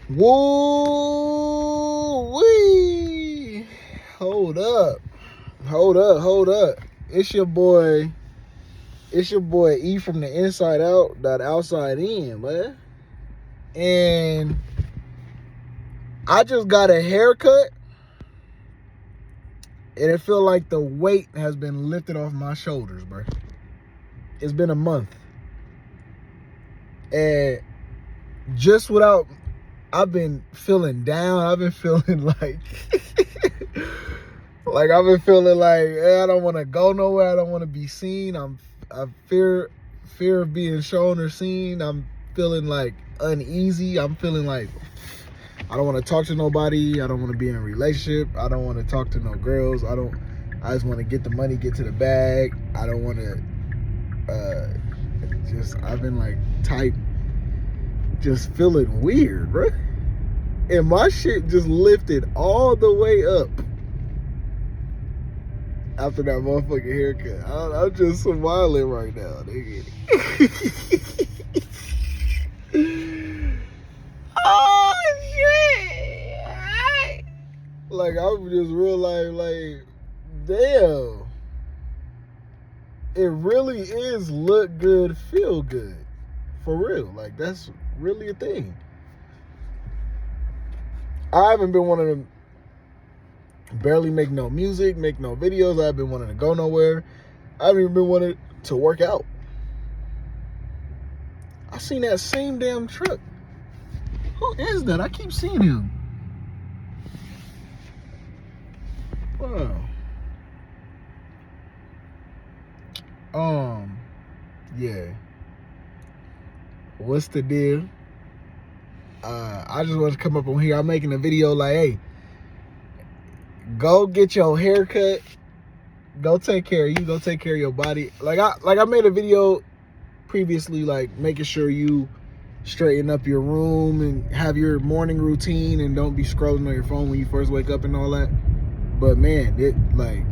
Whoa, wee! Hold up. It's your boy E from the inside out, that outside in, man. And I just got a haircut, and it feel like the weight has been lifted off my shoulders, bro. It's been a month. And just without, I've been feeling down. I've been feeling like, I don't want to go nowhere. I don't want to be seen. I fear of being shown or seen. I'm feeling like uneasy. I'm feeling like I don't want to talk to nobody. I don't want to be in a relationship. I don't want to talk to no girls. I just want to get the money, get to the bag. I don't want to, I've been like just feeling weird, bro. And my shit just lifted all the way up after that motherfucking haircut. I'm just smiling right now, nigga. Oh, shit. Like, I'm just realizing, like, damn. It really is look good, feel good. For real. Like, that's really a thing. I haven't been wanting to barely make no music, make no videos. I haven't been wanting to go nowhere. I haven't even been wanting to work out. I seen that same damn truck. Who is that? I keep seeing him. Wow. Yeah. What's the deal? I just want to come up on here. I'm making a video like, hey, go get your hair cut. Go take care of you. Go take care of your body. Like I made a video previously, like making sure you straighten up your room and have your morning routine and don't be scrolling on your phone when you first wake up and all that. But man, it like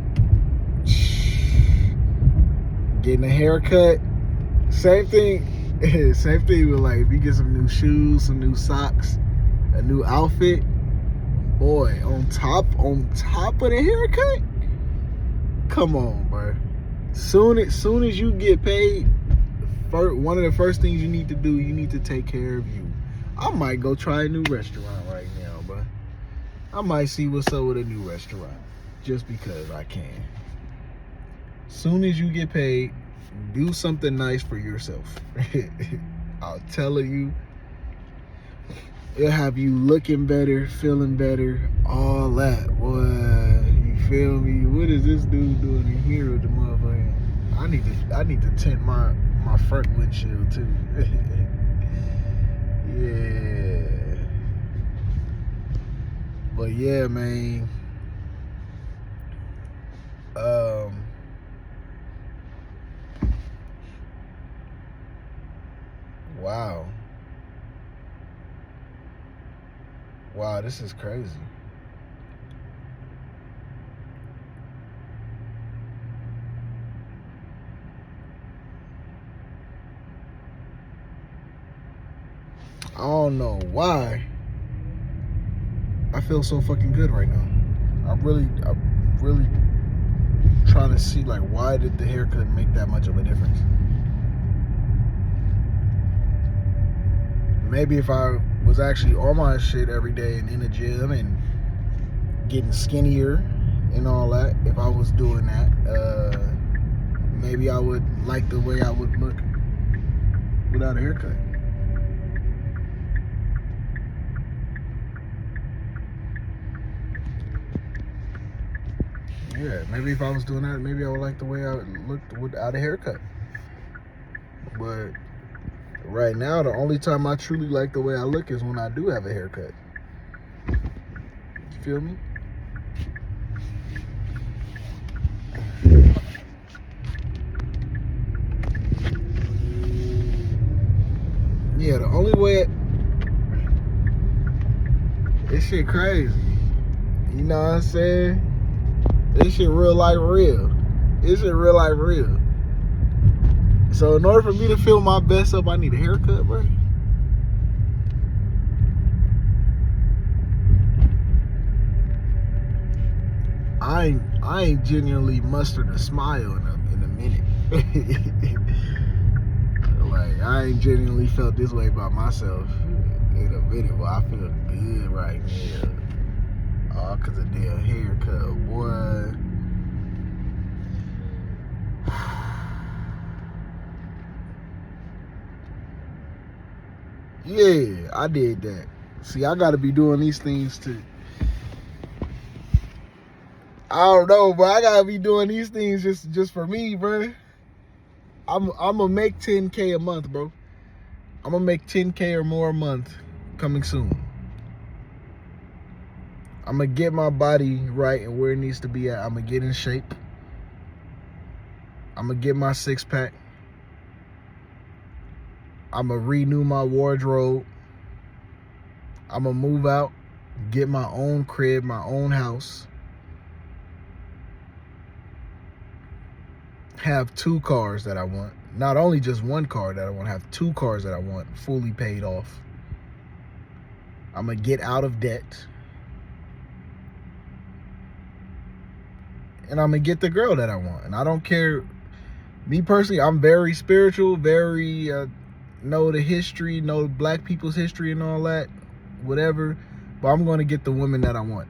getting a haircut, same thing. Same thing with like if you get some new shoes, some new socks, a new outfit, boy, on top of the haircut, come on, bro. Soon as you get paid, one of the first things you need to do, you need to take care of you. I might go try a new restaurant right now, bro. I might see what's up with a new restaurant just because I can. Soon as you get paid, do something nice for yourself. I'll tell you, it'll have you looking better, feeling better, all that. Boy, you feel me? What is this dude doing in here with the motherfucker? I need to tint my front windshield too. Yeah. But yeah, man. Wow, this is crazy. I don't know why I feel so fucking good right now. I'm really trying to see, like, why did the haircut make that much of a difference? Maybe if I was actually on my shit every day and in the gym and getting skinnier and all that, if I was doing that, maybe I would like the way I would look without a haircut. Yeah, maybe if I was doing that, maybe I would like the way I looked without a haircut. But right now, the only time I truly like the way I look is when I do have a haircut. You feel me? Yeah, the only way... This shit crazy. You know what I'm saying? This shit real life real. This shit real life real. So in order for me to feel my best up, I need a haircut, bro. I ain't genuinely mustered a smile in a minute. Like, I ain't genuinely felt this way about myself in a minute. Well, I feel good right now. All because of their haircut, boy. Yeah, I did that. See, I gotta be doing these things to, I don't know, but I gotta be doing these things just for me, bro. I'm gonna make 10K a month, bro. I'm gonna make 10K or more a month coming soon. I'm gonna get my body right and where it needs to be at. I'm gonna get in shape. I'm gonna get my 6-pack. I'm gonna renew my wardrobe. I'm gonna move out, get my own crib, my own house. Have 2 cars that I want. Not only just 1 car that I want, have 2 cars that I want fully paid off. I'm gonna get out of debt. And I'm gonna get the girl that I want. And I don't care. Me personally, I'm very spiritual, very know the history, know black people's history and all that, whatever. But I'm gonna get the woman that I want.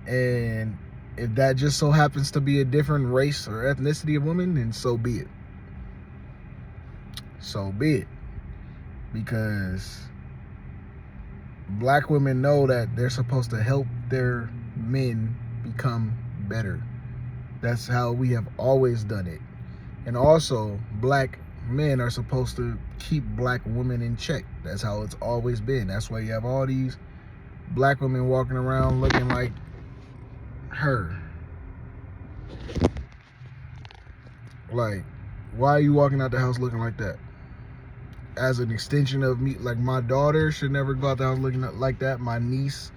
And if that just so happens to be a different race or ethnicity of woman, then so be it. So be it. Because black women know that they're supposed to help their men become better. That's how we have always done it. And also, black men are supposed to keep black women in check. That's how it's always been. That's why you have all these black women walking around looking like her. Like, why are you walking out the house looking like that? As an extension of me, like, my daughter should never go out the house looking like that. My niece,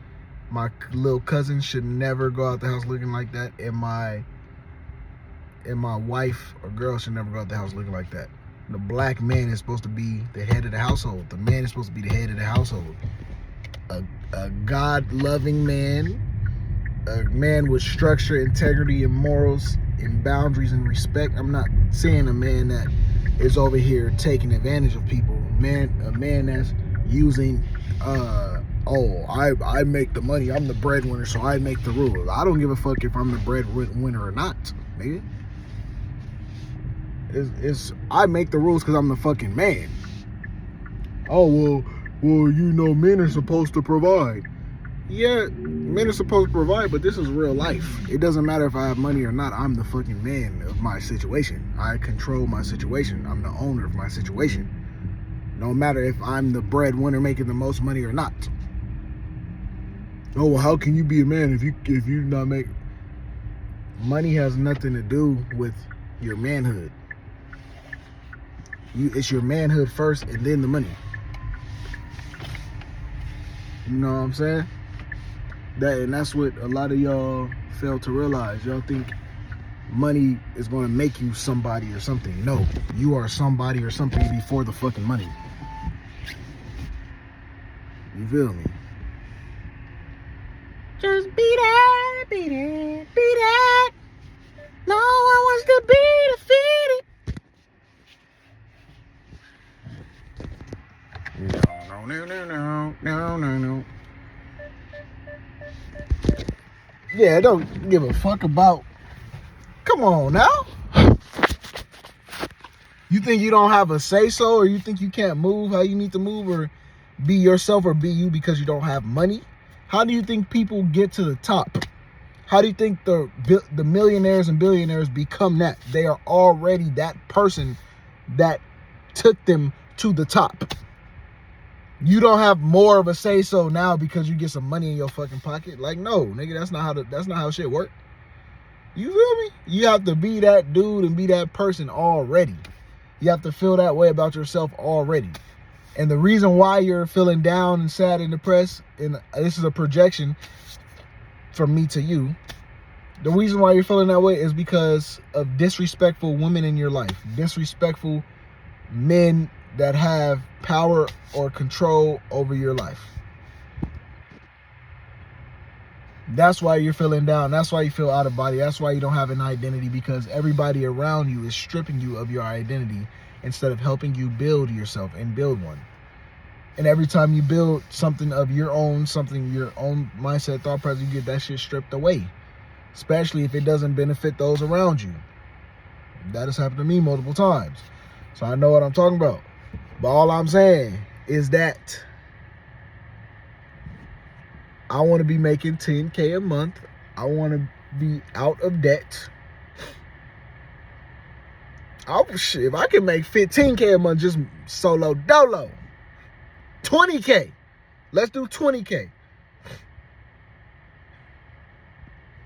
my little cousin should never go out the house looking like that. And my wife or girl should never go out the house looking like that. The black man is supposed to be the head of the household. The man is supposed to be the head of the household. A God-loving man, a man with structure, integrity, and morals, and boundaries and respect. I'm not saying a man that is over here taking advantage of people. A man that's using, I make the money, I'm the breadwinner, so I make the rules. I don't give a fuck if I'm the breadwinner or not, nigga. I make the rules because I'm the fucking man. Oh, well, you know, men are supposed to provide. Yeah, men are supposed to provide, but this is real life. It doesn't matter if I have money or not. I'm the fucking man of my situation. I control my situation. I'm the owner of my situation. No matter if I'm the breadwinner making the most money or not. Oh, well, how can you be a man if you not make... Money has nothing to do with your manhood. It's your manhood first and then the money. You know what I'm saying? And that's what a lot of y'all fail to realize. Y'all think money is going to make you somebody or something. No, you are somebody or something before the fucking money. You feel me? Just beat it, beat it, beat it. No one wants to be defeated. No. Yeah, don't give a fuck about. Come on now. You think you don't have a say-so, or you think you can't move how you need to move, or be yourself or be you because you don't have money? How do you think people get to the top? How do you think the millionaires and billionaires become that? They are already that person that took them to the top. You don't have more of a say-so now because you get some money in your fucking pocket. Like, no, nigga, that's not how shit work. You feel me? You have to be that dude and be that person already. You have to feel that way about yourself already. And the reason why you're feeling down and sad and depressed, and this is a projection from me to you, the reason why you're feeling that way is because of disrespectful women in your life. Disrespectful men that have power or control over your life. That's why you're feeling down. That's why you feel out of body. That's why you don't have an identity, because everybody around you is stripping you of your identity instead of helping you build yourself and build one. And every time you build something of your own, something your own mindset, thought process, you get that shit stripped away. Especially if it doesn't benefit those around you. That has happened to me multiple times. So I know what I'm talking about. But all I'm saying is that I want to be making $10K a month. I want to be out of debt. Oh shit, if I can make $15K a month just solo dolo. 20K. Let's do 20K.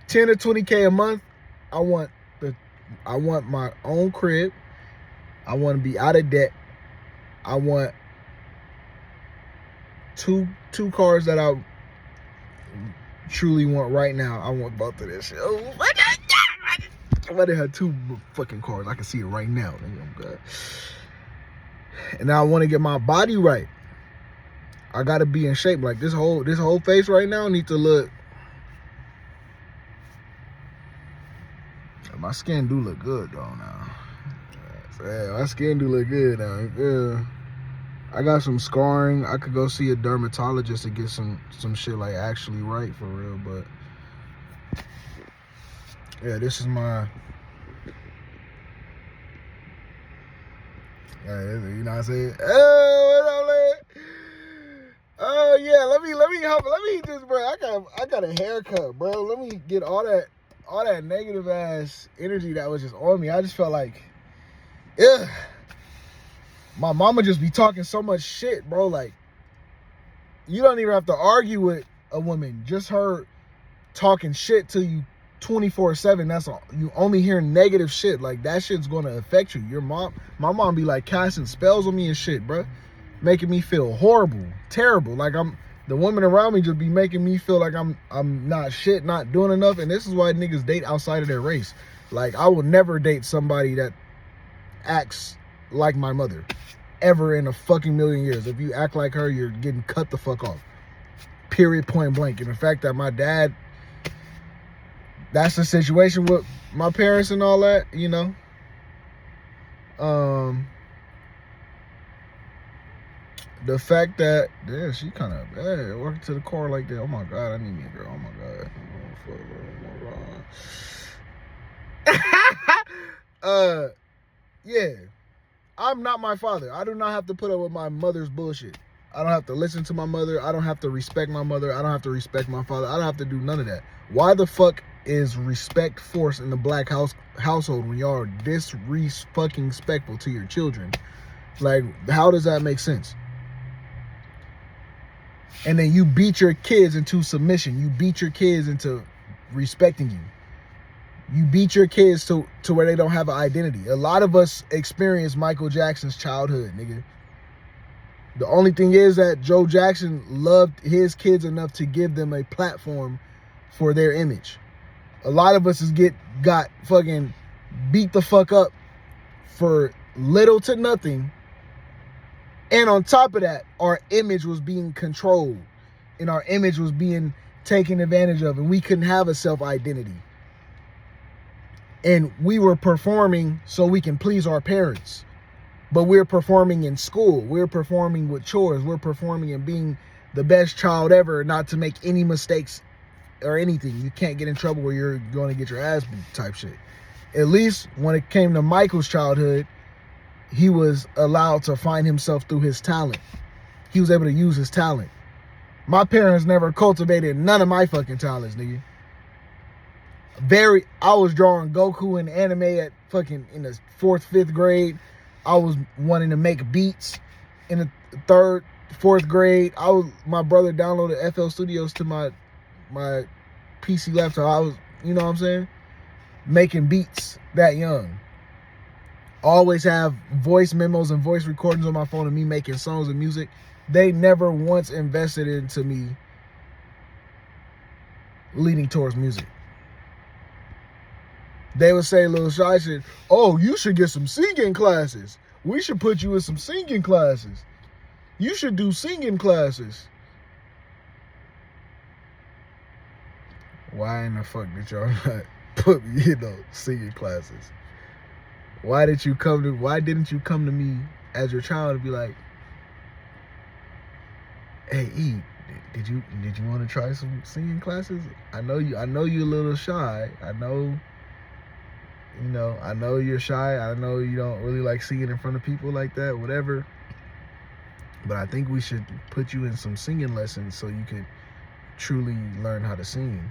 10 or 20K a month. I want my own crib. I want to be out of debt. I want two cars that I truly want right now. I want both of this shit. Oh, I want to have 2 fucking cars. I can see it right now. Oh, God. And I want to get my body right. I gotta be in shape. Like this whole face right now needs to look. My skin do look good though now. Yeah, my skin do look good now. Yeah. I got some scarring. I could go see a dermatologist to get some shit like actually right for real. But yeah, this is my. You know what I'm saying? Oh, what up, man? Oh yeah, let me just, bro. I got a haircut, bro. Let me get all that negative ass energy that was just on me. I just felt like, yeah. My mama just be talking so much shit, bro. Like, you don't even have to argue with a woman. Just her talking shit to you 24/7. That's all. You only hear negative shit. Like, that shit's gonna affect you. My mom be like casting spells on me and shit, bro. Making me feel horrible, terrible. Like the women around me just be making me feel like I'm not shit, not doing enough. And this is why niggas date outside of their race. Like, I will never date somebody that acts like my mother ever in a fucking million years. If you act like her, you're getting cut the fuck off. Period, point blank. And the fact that my dad, that's the situation with my parents and all that, you know. The fact that, yeah, she kind of bad walking to the car like that. Oh my God, I need me a girl. Oh my God. Yeah. I'm not my father. I do not have to put up with my mother's bullshit. I don't have to listen to my mother. I don't have to respect my mother. I don't have to respect my father. I don't have to do none of that. Why the fuck is respect forced in the black household when y'all are fucking respectful to your children? Like, how does that make sense? And then you beat your kids into submission. You beat your kids into respecting you. You beat your kids to where they don't have an identity. A lot of us experience Michael Jackson's childhood, nigga. The only thing is that Joe Jackson loved his kids enough to give them a platform for their image. A lot of us got fucking beat the fuck up for little to nothing. And on top of that, our image was being controlled. And our image was being taken advantage of. And we couldn't have a self-identity. And we were performing so we can please our parents. But we're performing in school. We're performing with chores. We're performing and being the best child ever, not to make any mistakes or anything. You can't get in trouble where you're going to get your ass beat type shit. At least when it came to Michael's childhood, he was allowed to find himself through his talent. He was able to use his talent. My parents never cultivated none of my fucking talents, nigga. I was drawing Goku in anime at fucking in the 4th, 5th grade. I was wanting to make beats in the 3rd, 4th grade. My brother downloaded FL Studios to my PC laptop. I was, you know what I'm saying? Making beats that young. Always have voice memos and voice recordings on my phone of me making songs and music. They never once invested into me leading towards music. They would say, Lil Shy said, oh, you should get some singing classes. We should put you in some singing classes. You should do singing classes. why in the fuck did y'all not put me in those singing classes? Why didn't you come to me as your child and be like, hey, E, did you want to try some singing classes? I know you're a little shy. I know you're shy. I know you don't really like singing in front of people like that, whatever. But I think we should put you in some singing lessons so you can truly learn how to sing.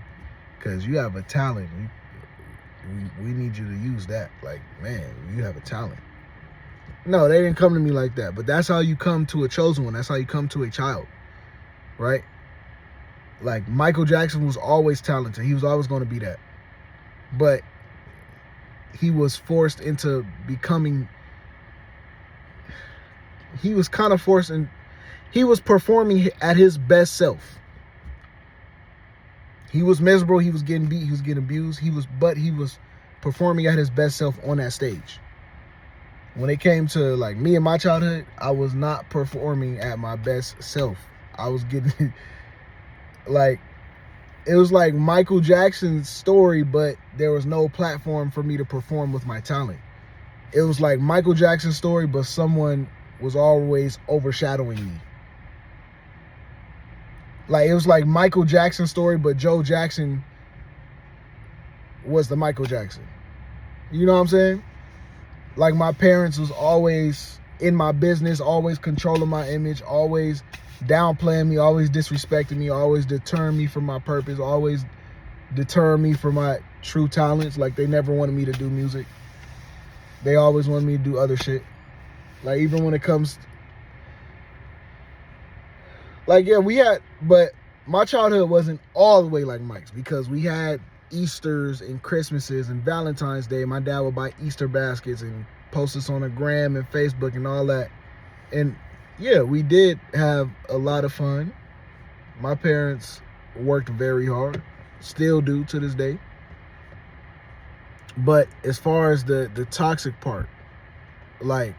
Because you have a talent. We need you to use that. Like, man, you have a talent. No, they didn't come to me like that. But that's how you come to a chosen one. That's how you come to a child. Right? Like, Michael Jackson was always talented. He was always going to be that. But he was forced into becoming... He was kind of forced and he was performing at his best self. He was miserable. He was getting beat. He was getting abused. But he was performing at his best self on that stage. When it came to like me and my childhood, I was not performing at my best self. I was getting like, it was like Michael Jackson's story, but there was no platform for me to perform with my talent. It was like Michael Jackson's story, but someone was always overshadowing me. Like, it was like Michael Jackson's story, but Joe Jackson was the Michael Jackson. You know what I'm saying? Like, my parents was always in my business, always controlling my image, always downplaying me, always disrespecting me, always deterring me from my purpose, always deterring me from my true talents. Like, they never wanted me to do music. They always wanted me to do other shit. Like, even when it comes... Like, yeah, but my childhood wasn't all the way like Mike's, because we had Easters and Christmases and Valentine's Day. My dad would buy Easter baskets and post us on the gram and Facebook and all that. And yeah, we did have a lot of fun. My parents worked very hard, still do to this day. But as far as the toxic part, like,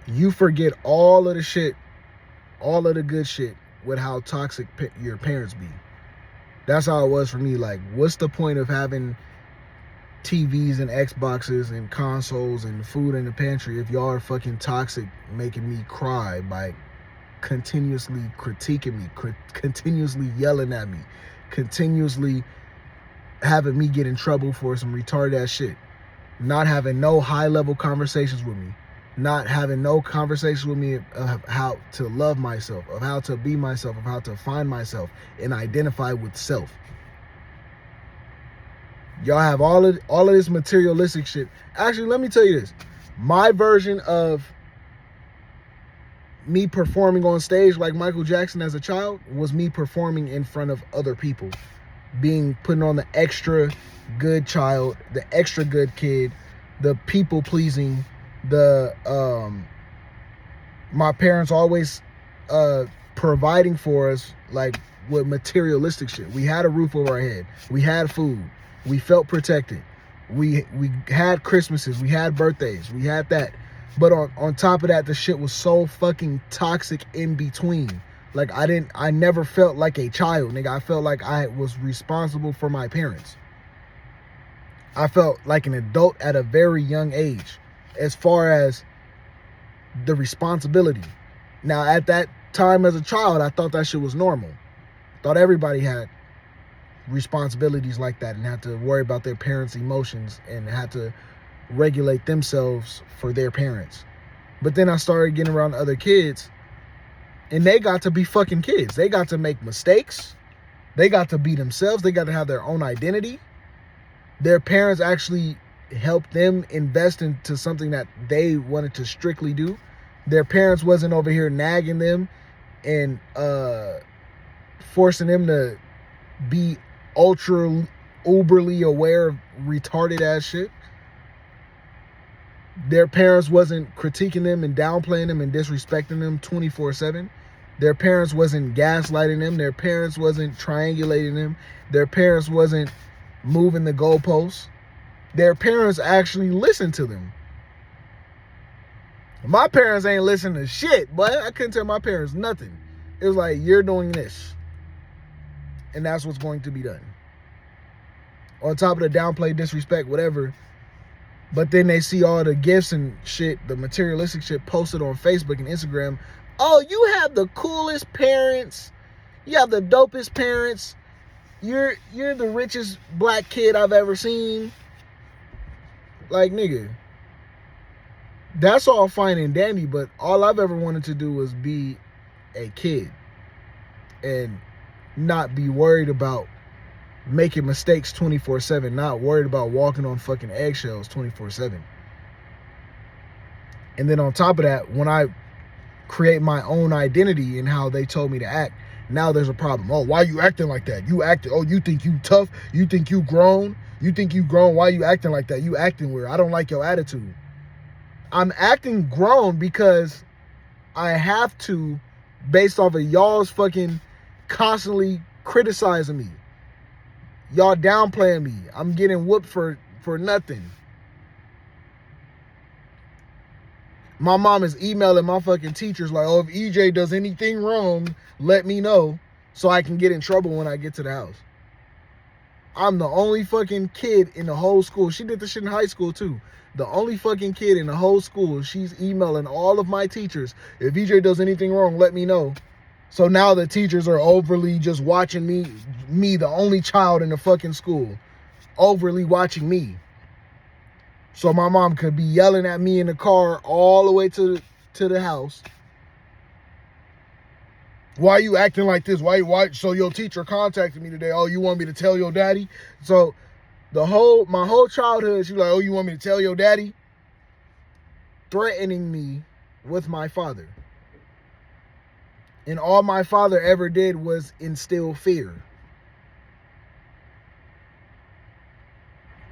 you forget all of the shit, all of the good shit with how toxic your parents be. That's how it was for me. Like, what's the point of having TVs and Xboxes and consoles and food in the pantry if y'all are fucking toxic, making me cry by continuously critiquing me, continuously yelling at me, continuously having me get in trouble for some retarded ass shit, not having no high level conversations with me, not having no conversations with me of how to love myself, of how to be myself, of how to find myself and identify with self. Y'all have all of this materialistic shit. Actually, let me tell you this. My version of me performing on stage like Michael Jackson as a child was me performing in front of other people, putting on the extra good child, the extra good kid, the people pleasing, my parents always providing for us, like, with materialistic shit. We had a roof over our head. We had food. We felt protected. We had Christmases. We had birthdays. We had that. But on top of that, the shit was so fucking toxic in between. Like, I never felt like a child, nigga. I felt like I was responsible for my parents. I felt like an adult at a very young age as far as the responsibility. Now, at that time as a child, I thought that shit was normal. Thought everybody had responsibilities like that and had to worry about their parents' emotions and had to regulate themselves for their parents. But then I started getting around other kids, and they got to be fucking kids. They got to make mistakes. They got to be themselves. They got to have their own identity. Their parents actually helped them invest into something that they wanted to strictly do. Their parents wasn't over here nagging them and forcing them to be ultra uberly aware of retarded ass shit. Their parents wasn't critiquing them and downplaying them and disrespecting them 24/7. Their parents wasn't gaslighting them. Their parents wasn't triangulating them. Their parents wasn't moving the goalposts. Their parents actually listened to them. My parents ain't listening to shit, but I couldn't tell my parents nothing. It was like, you're doing this. and that's what's going to be done. On top of the downplay, disrespect, whatever. But then they see all the gifts and shit, the materialistic shit posted on Facebook and Instagram. Oh, you have the coolest parents. You have the dopest parents. You're the richest black kid I've ever seen. Like, nigga, that's all fine and dandy, but all I've ever wanted to do was be a kid and not be worried about making mistakes 24/7, not worried about walking on fucking eggshells 24/7. And then on top of that, when I create my own identity in how they told me to act, now there's a problem. Oh, why you acting like that? You acting, oh, you think you tough? You think you grown? You think you grown? Why you acting like that? You acting weird. I don't like your attitude. I'm acting grown because I have to, based off of y'all's fucking constantly criticizing me. Y'all downplaying me. I'm getting whooped for nothing. My mom is emailing my fucking teachers like, oh, if EJ does anything wrong, let me know so I can get in trouble when I get to the house. I'm the only fucking kid in the whole school. She did this shit in high school too. The only fucking kid in the whole school. She's emailing all of my teachers. If EJ does anything wrong, let me know. So now the teachers are overly just watching me, the only child in the fucking school, overly watching me. So my mom could be yelling at me in the car all the way to the house. Why are you acting like this? Why? So your teacher contacted me today. Oh, you want me to tell your daddy? So my whole childhood, she was like, oh, you want me to tell your daddy? Threatening me with my father. And all my father ever did was instill fear.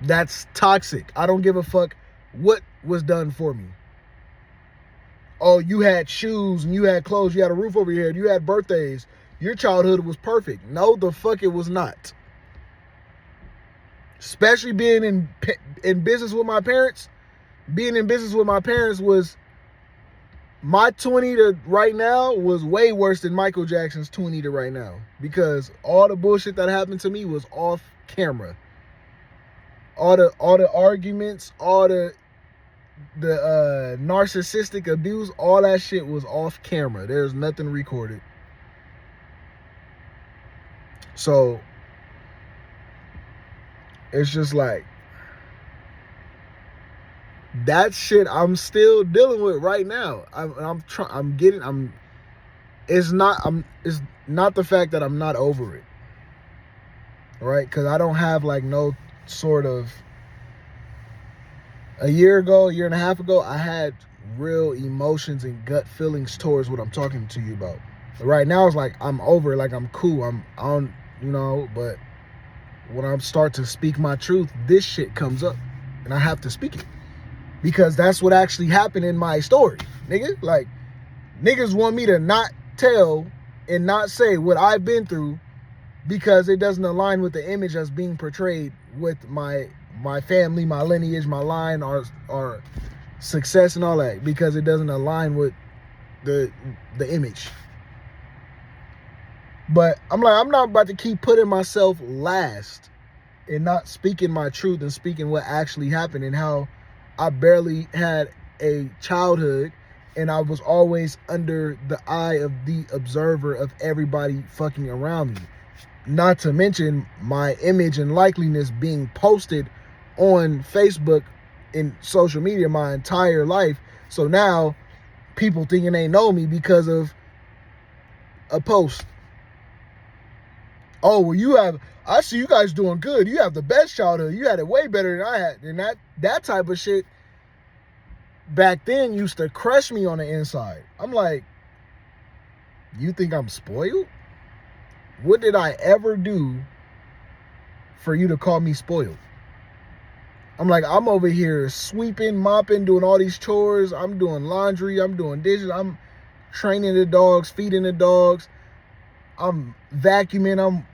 That's toxic. I don't give a fuck what was done for me. Oh, you had shoes and you had clothes, you had a roof over your head, you had birthdays. Your childhood was perfect. No, the fuck it was not. Especially being in business with my parents. Being in business with my parents was, my 20 to right now was way worse than Michael Jackson's 20 to right now. Because all the bullshit that happened to me was off camera. All the arguments, all the narcissistic abuse, all that shit was off camera. There's nothing recorded. So it's just like, that shit I'm still dealing with right now. It's not the fact that I'm not over it. Right? Because I don't have like no sort of, a year and a half ago, I had real emotions and gut feelings towards what I'm talking to you about. But right now it's like I'm over it, like I'm cool. I'm on, but when I start to speak my truth, this shit comes up and I have to speak it. Because that's what actually happened in my story, nigga. Like, niggas want me to not tell and not say what I've been through because it doesn't align with the image that's being portrayed with my family, my lineage, my line, our success and all that, because it doesn't align with the image. But I'm not about to keep putting myself last and not speaking my truth and speaking what actually happened and how I barely had a childhood and I was always under the eye of the observer of everybody fucking around me. Not to mention my image and likeliness being posted on Facebook and social media my entire life. So now people thinking they know me because of a post. Oh, well, I see you guys doing good. You have the best childhood. You had it way better than I had. And that type of shit back then used to crush me on the inside. I'm like, you think I'm spoiled? What did I ever do for you to call me spoiled? I'm like, I'm over here sweeping, mopping, doing all these chores. I'm doing laundry. I'm doing dishes. I'm training the dogs, feeding the dogs. I'm vacuuming. I'm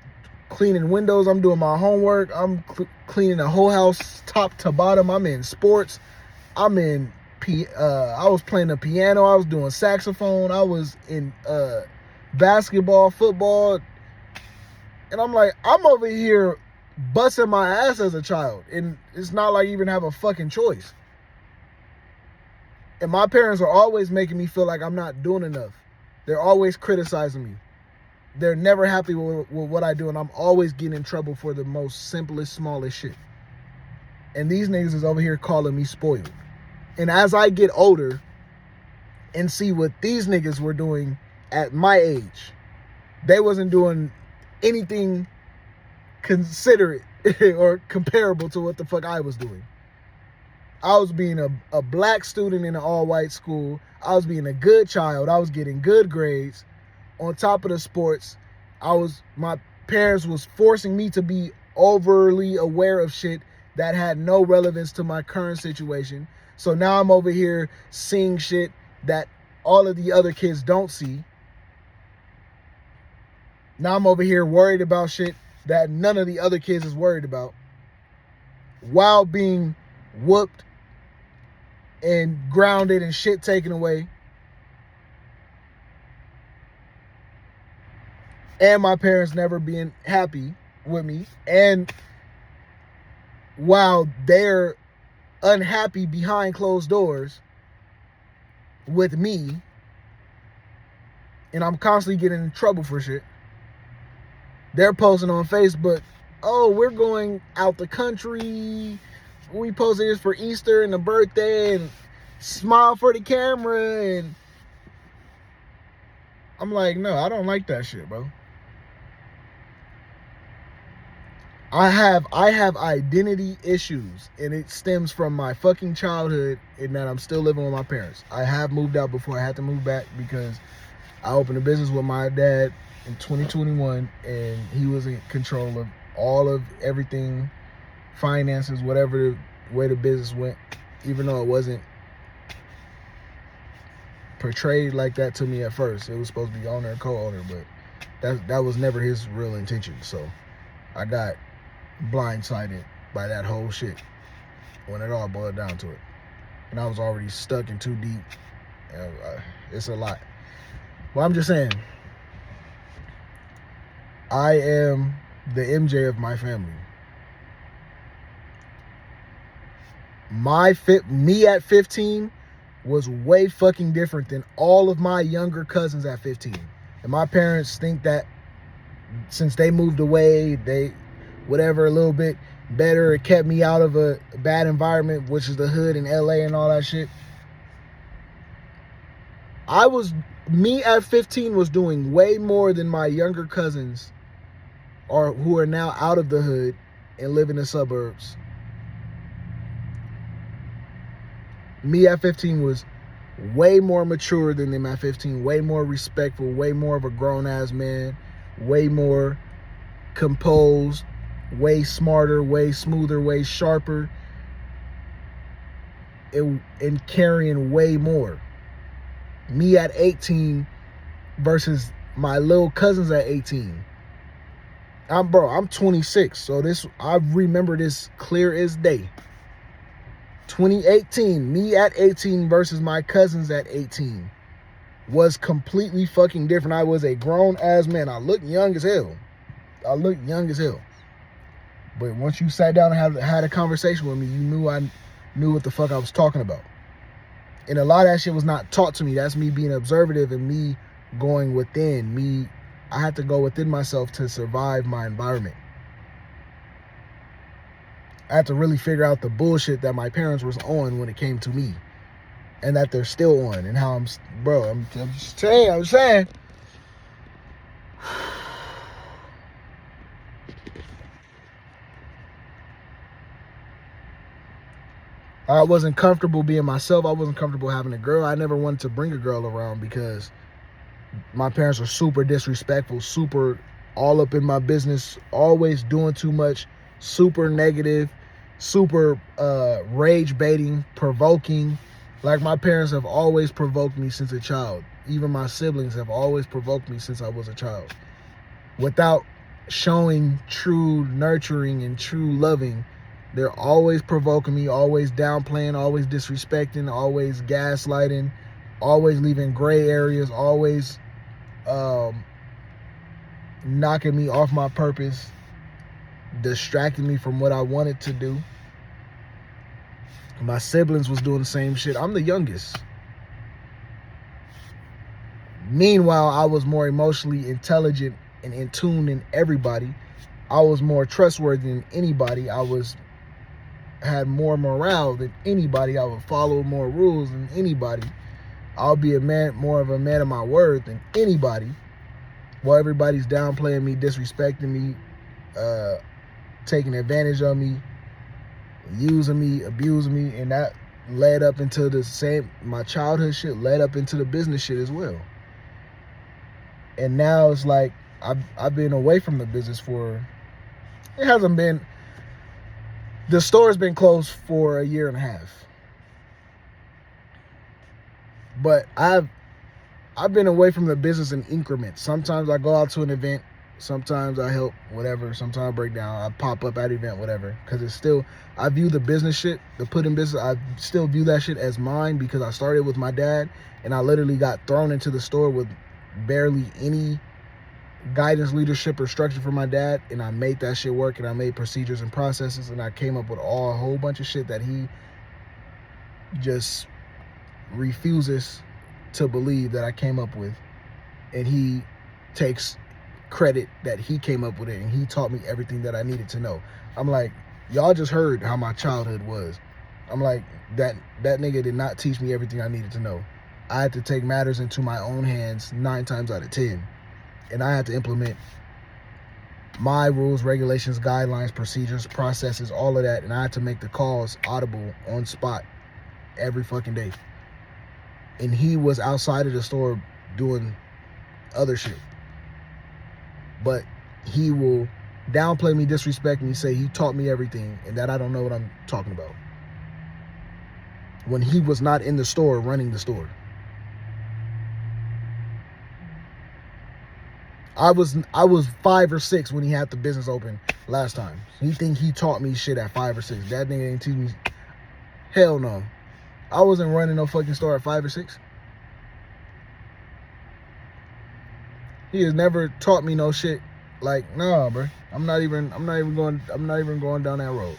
cleaning windows. I'm doing my homework. I'm cleaning the whole house top to bottom. I'm in sports. I was playing the piano. I was doing saxophone. I was in basketball, football. And I'm like, I'm over here busting my ass as a child. And it's not like I even have a fucking choice. And my parents are always making me feel like I'm not doing enough. They're always criticizing me. They're never happy with what I do. And I'm always getting in trouble for the most simplest, smallest shit. And these niggas is over here calling me spoiled. And as I get older and see what these niggas were doing at my age, they wasn't doing anything considerate or comparable to what the fuck I was doing. I was being a black student in an all-white school. I was being a good child. I was getting good grades. On top of the sports, my parents was forcing me to be overly aware of shit that had no relevance to my current situation. So now I'm over here seeing shit that all of the other kids don't see. Now I'm over here worried about shit that none of the other kids is worried about, while being whooped and grounded and shit taken away. And my parents never being happy with me. And while they're unhappy behind closed doors with me, and I'm constantly getting in trouble for shit. They're posting on Facebook, oh, we're going out the country. We posted this for Easter and the birthday, and smile for the camera. And I'm like, no, I don't like that shit, bro. I have identity issues, and it stems from my fucking childhood, and that I'm still living with my parents. I have moved out before. I had to move back because I opened a business with my dad in 2021, and he was in control of all of everything, finances, whatever way the business went, even though it wasn't portrayed like that to me at first. It was supposed to be owner and co-owner, but that was never his real intention. So I got blindsided by that whole shit when it all boiled down to it. And I was already stuck in too deep. It's a lot. Well, I'm just saying, I am the MJ of my family. Me at 15 was way fucking different than all of my younger cousins at 15. And my parents think that since they moved away, they whatever a little bit better, it kept me out of a bad environment, which is the hood in LA and all that shit. Me at 15 was doing way more than my younger cousins who are now out of the hood and live in the suburbs. Me at 15 was way more mature than them at 15, way more respectful, way more of a grown-ass man, way more composed, way smarter, way smoother, way sharper, and carrying way more. Me at 18 versus my little cousins at 18. I'm 26, so I remember this clear as day. 2018, me at 18 versus my cousins at 18 was completely fucking different. I was a grown-ass man. I looked young as hell. But once you sat down and had a conversation with me, you knew I knew what the fuck I was talking about. And a lot of that shit was not taught to me. That's me being observative and me going within me. I had to go within myself to survive my environment. I had to really figure out the bullshit that my parents was on when it came to me, and that they're still on, and how I'm just saying. I wasn't comfortable being myself. I wasn't comfortable having a girl. I never wanted to bring a girl around because my parents were super disrespectful, super all up in my business, always doing too much, super negative, super rage baiting, provoking. Like, my parents have always provoked me since a child. Even my siblings have always provoked me since I was a child. Without showing true nurturing and true loving, they're always provoking me, always downplaying, always disrespecting, always gaslighting, always leaving gray areas, always knocking me off my purpose, distracting me from what I wanted to do. My siblings was doing the same shit. I'm the youngest. Meanwhile, I was more emotionally intelligent and in tune than everybody. I was more trustworthy than anybody. Had more morale than anybody. I would follow more rules than anybody. I'll be more of a man of my word than anybody. While everybody's downplaying me, disrespecting me, taking advantage of me, using me, abusing me, and that led up into my childhood shit led up into the business shit as well. And now it's like I've been away from the business the store's been closed for a year and a half. But I've been away from the business in increments. Sometimes I go out to an event, sometimes I help, whatever, sometimes I break down, I pop up at an event, whatever. Because it's still, I view the business shit, the put in business, I still view that shit as mine because I started with my dad and I literally got thrown into the store with barely any guidance, leadership, or structure from my dad, and I made that shit work, and I made procedures and processes, and I came up with a whole bunch of shit that he just refuses to believe that I came up with, and he takes credit that he came up with it, and he taught me everything that I needed to know. I'm like, y'all just heard how my childhood was. I'm like, that nigga did not teach me everything I needed to know. I had to take matters into my own hands 9 times out of 10. And I had to implement my rules, regulations, guidelines, procedures, processes, all of that. And I had to make the calls audible on spot every fucking day. And he was outside of the store doing other shit. But he will downplay me, disrespect me, say he taught me everything and that I don't know what I'm talking about. When he was not in the store running the store. I was 5 or 6 when he had the business open last time. He think he taught me shit at 5 or 6. That nigga ain't teach me. Hell no. I wasn't running no fucking store at 5 or 6. He has never taught me no shit. Like, nah, bro. I'm not even going down that road.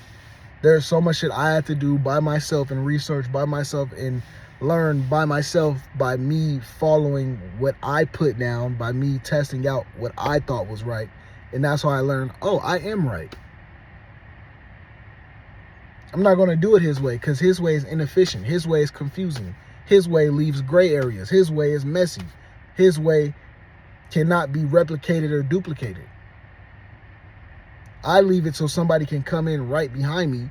There's so much shit I had to do by myself and research by myself and learn by myself by me following what I put down, by me testing out what I thought was right. And that's how I learned, oh, I am right. I'm not going to do it his way because his way is inefficient. His way is confusing. His way leaves gray areas. His way is messy. His way cannot be replicated or duplicated. I leave it so somebody can come in right behind me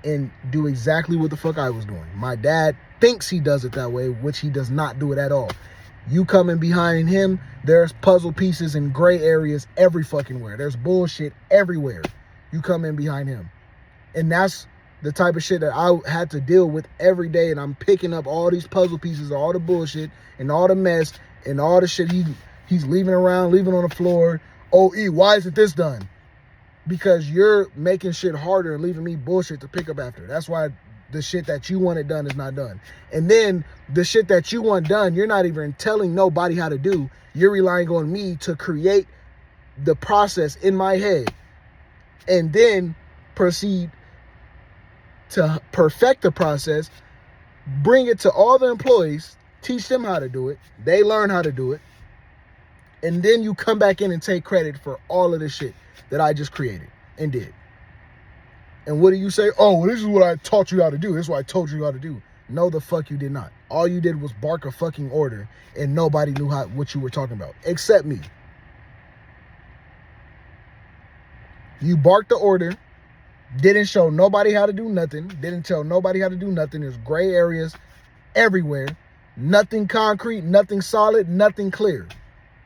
and do exactly what the fuck I was doing. My dad thinks he does it that way, which he does not do it at all. You coming behind him, there's puzzle pieces and gray areas every fucking where. There's bullshit everywhere. You come in behind him. And that's the type of shit that I had to deal with every day. And I'm picking up all these puzzle pieces, all the bullshit and all the mess and all the shit he's leaving around, leaving on the floor. Oh, E, why isn't this done? Because you're making shit harder and leaving me bullshit to pick up after. That's why the shit that you wanted done is not done. And then the shit that you want done, you're not even telling nobody how to do. You're relying on me to create the process in my head and then proceed to perfect the process, bring it to all the employees, teach them how to do it. They learn how to do it. And then you come back in and take credit for all of this shit that I just created and did. And what do you say? Oh, well, this is what I taught you how to do. This is what I told you how to do. No, the fuck you did not. All you did was bark a fucking order and nobody knew what you were talking about, except me. You barked the order, didn't show nobody how to do nothing, didn't tell nobody how to do nothing. There's gray areas everywhere. Nothing concrete, nothing solid, nothing clear.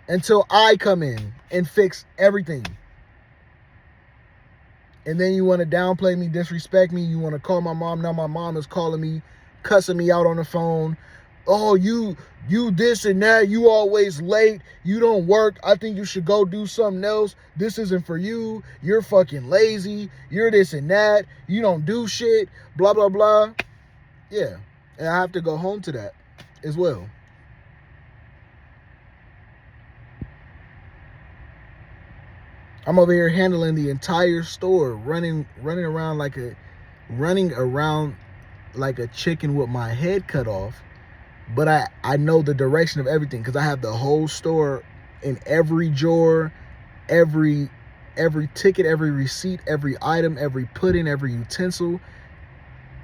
Until I come in and fix everything. And then you want to downplay me, disrespect me. You want to call my mom. Now my mom is calling me, cussing me out on the phone. Oh, you this and that. You always late. You don't work. I think you should go do something else. This isn't for you. You're fucking lazy. You're this and that. You don't do shit. Blah, blah, blah. Yeah. And I have to go home to that as well. I'm over here handling the entire store, running around like a chicken with my head cut off. But I know the direction of everything because I have the whole store in every drawer, every ticket, every receipt, every item, every pudding, every utensil,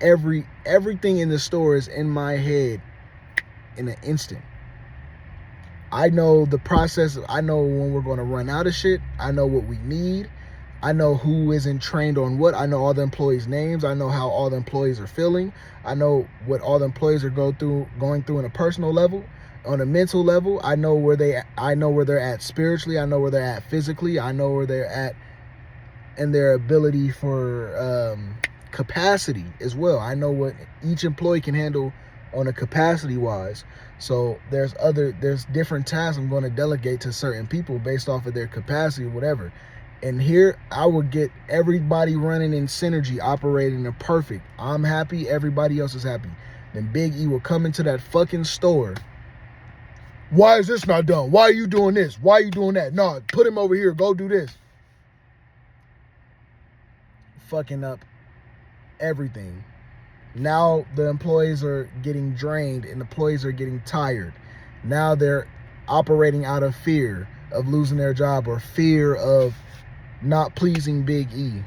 everything in the store is in my head in an instant. I know the process. I know when we're going to run out of shit. I know what we need. I know who isn't trained on what. I know all the employees' names. I know how all the employees are feeling. I know what all the employees are going through on a personal level, on a mental level. I know where they're at spiritually. I know where they're at physically. I know where they're at in their ability for capacity as well. I know what each employee can handle on a capacity wise. So there's different tasks I'm going to delegate to certain people based off of their capacity or whatever. And here I would get everybody running in synergy, operating in perfect. I'm happy, everybody else is happy. Then Big E will come into that fucking store. Why is this not done? Why are you doing this? Why are you doing that? No, put him over here. Go do this. Fucking up everything. Now the employees are getting drained and the employees are getting tired. Now they're operating out of fear of losing their job or fear of not pleasing Big E.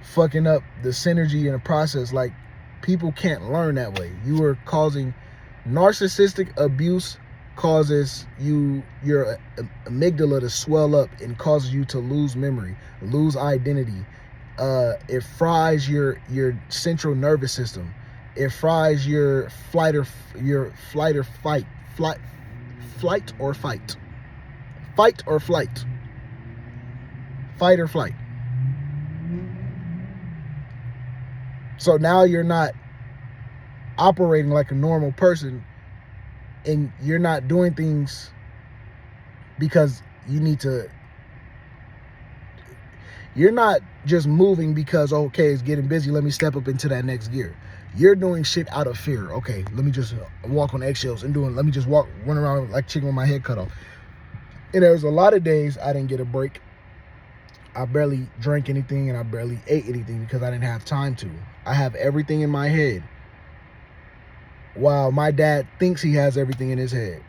Fucking up the synergy in the process. Like, people can't learn that way. You are causing narcissistic abuse, causes your amygdala to swell up and causes you to lose memory, lose identity. It fries your central nervous system. It fries your flight or fight, fight or flight, fight or flight. So now you're not operating like a normal person, and you're not doing things because you need to. You're not just moving because, okay, it's getting busy, let me step up into that next gear. You're doing shit out of fear. Okay, let me just walk on eggshells and let me just run around like chicken with my head cut off. And there was a lot of days I didn't get a break. I barely drank anything and I barely ate anything because I didn't have time to. I have everything in my head, while my dad thinks he has everything in his head.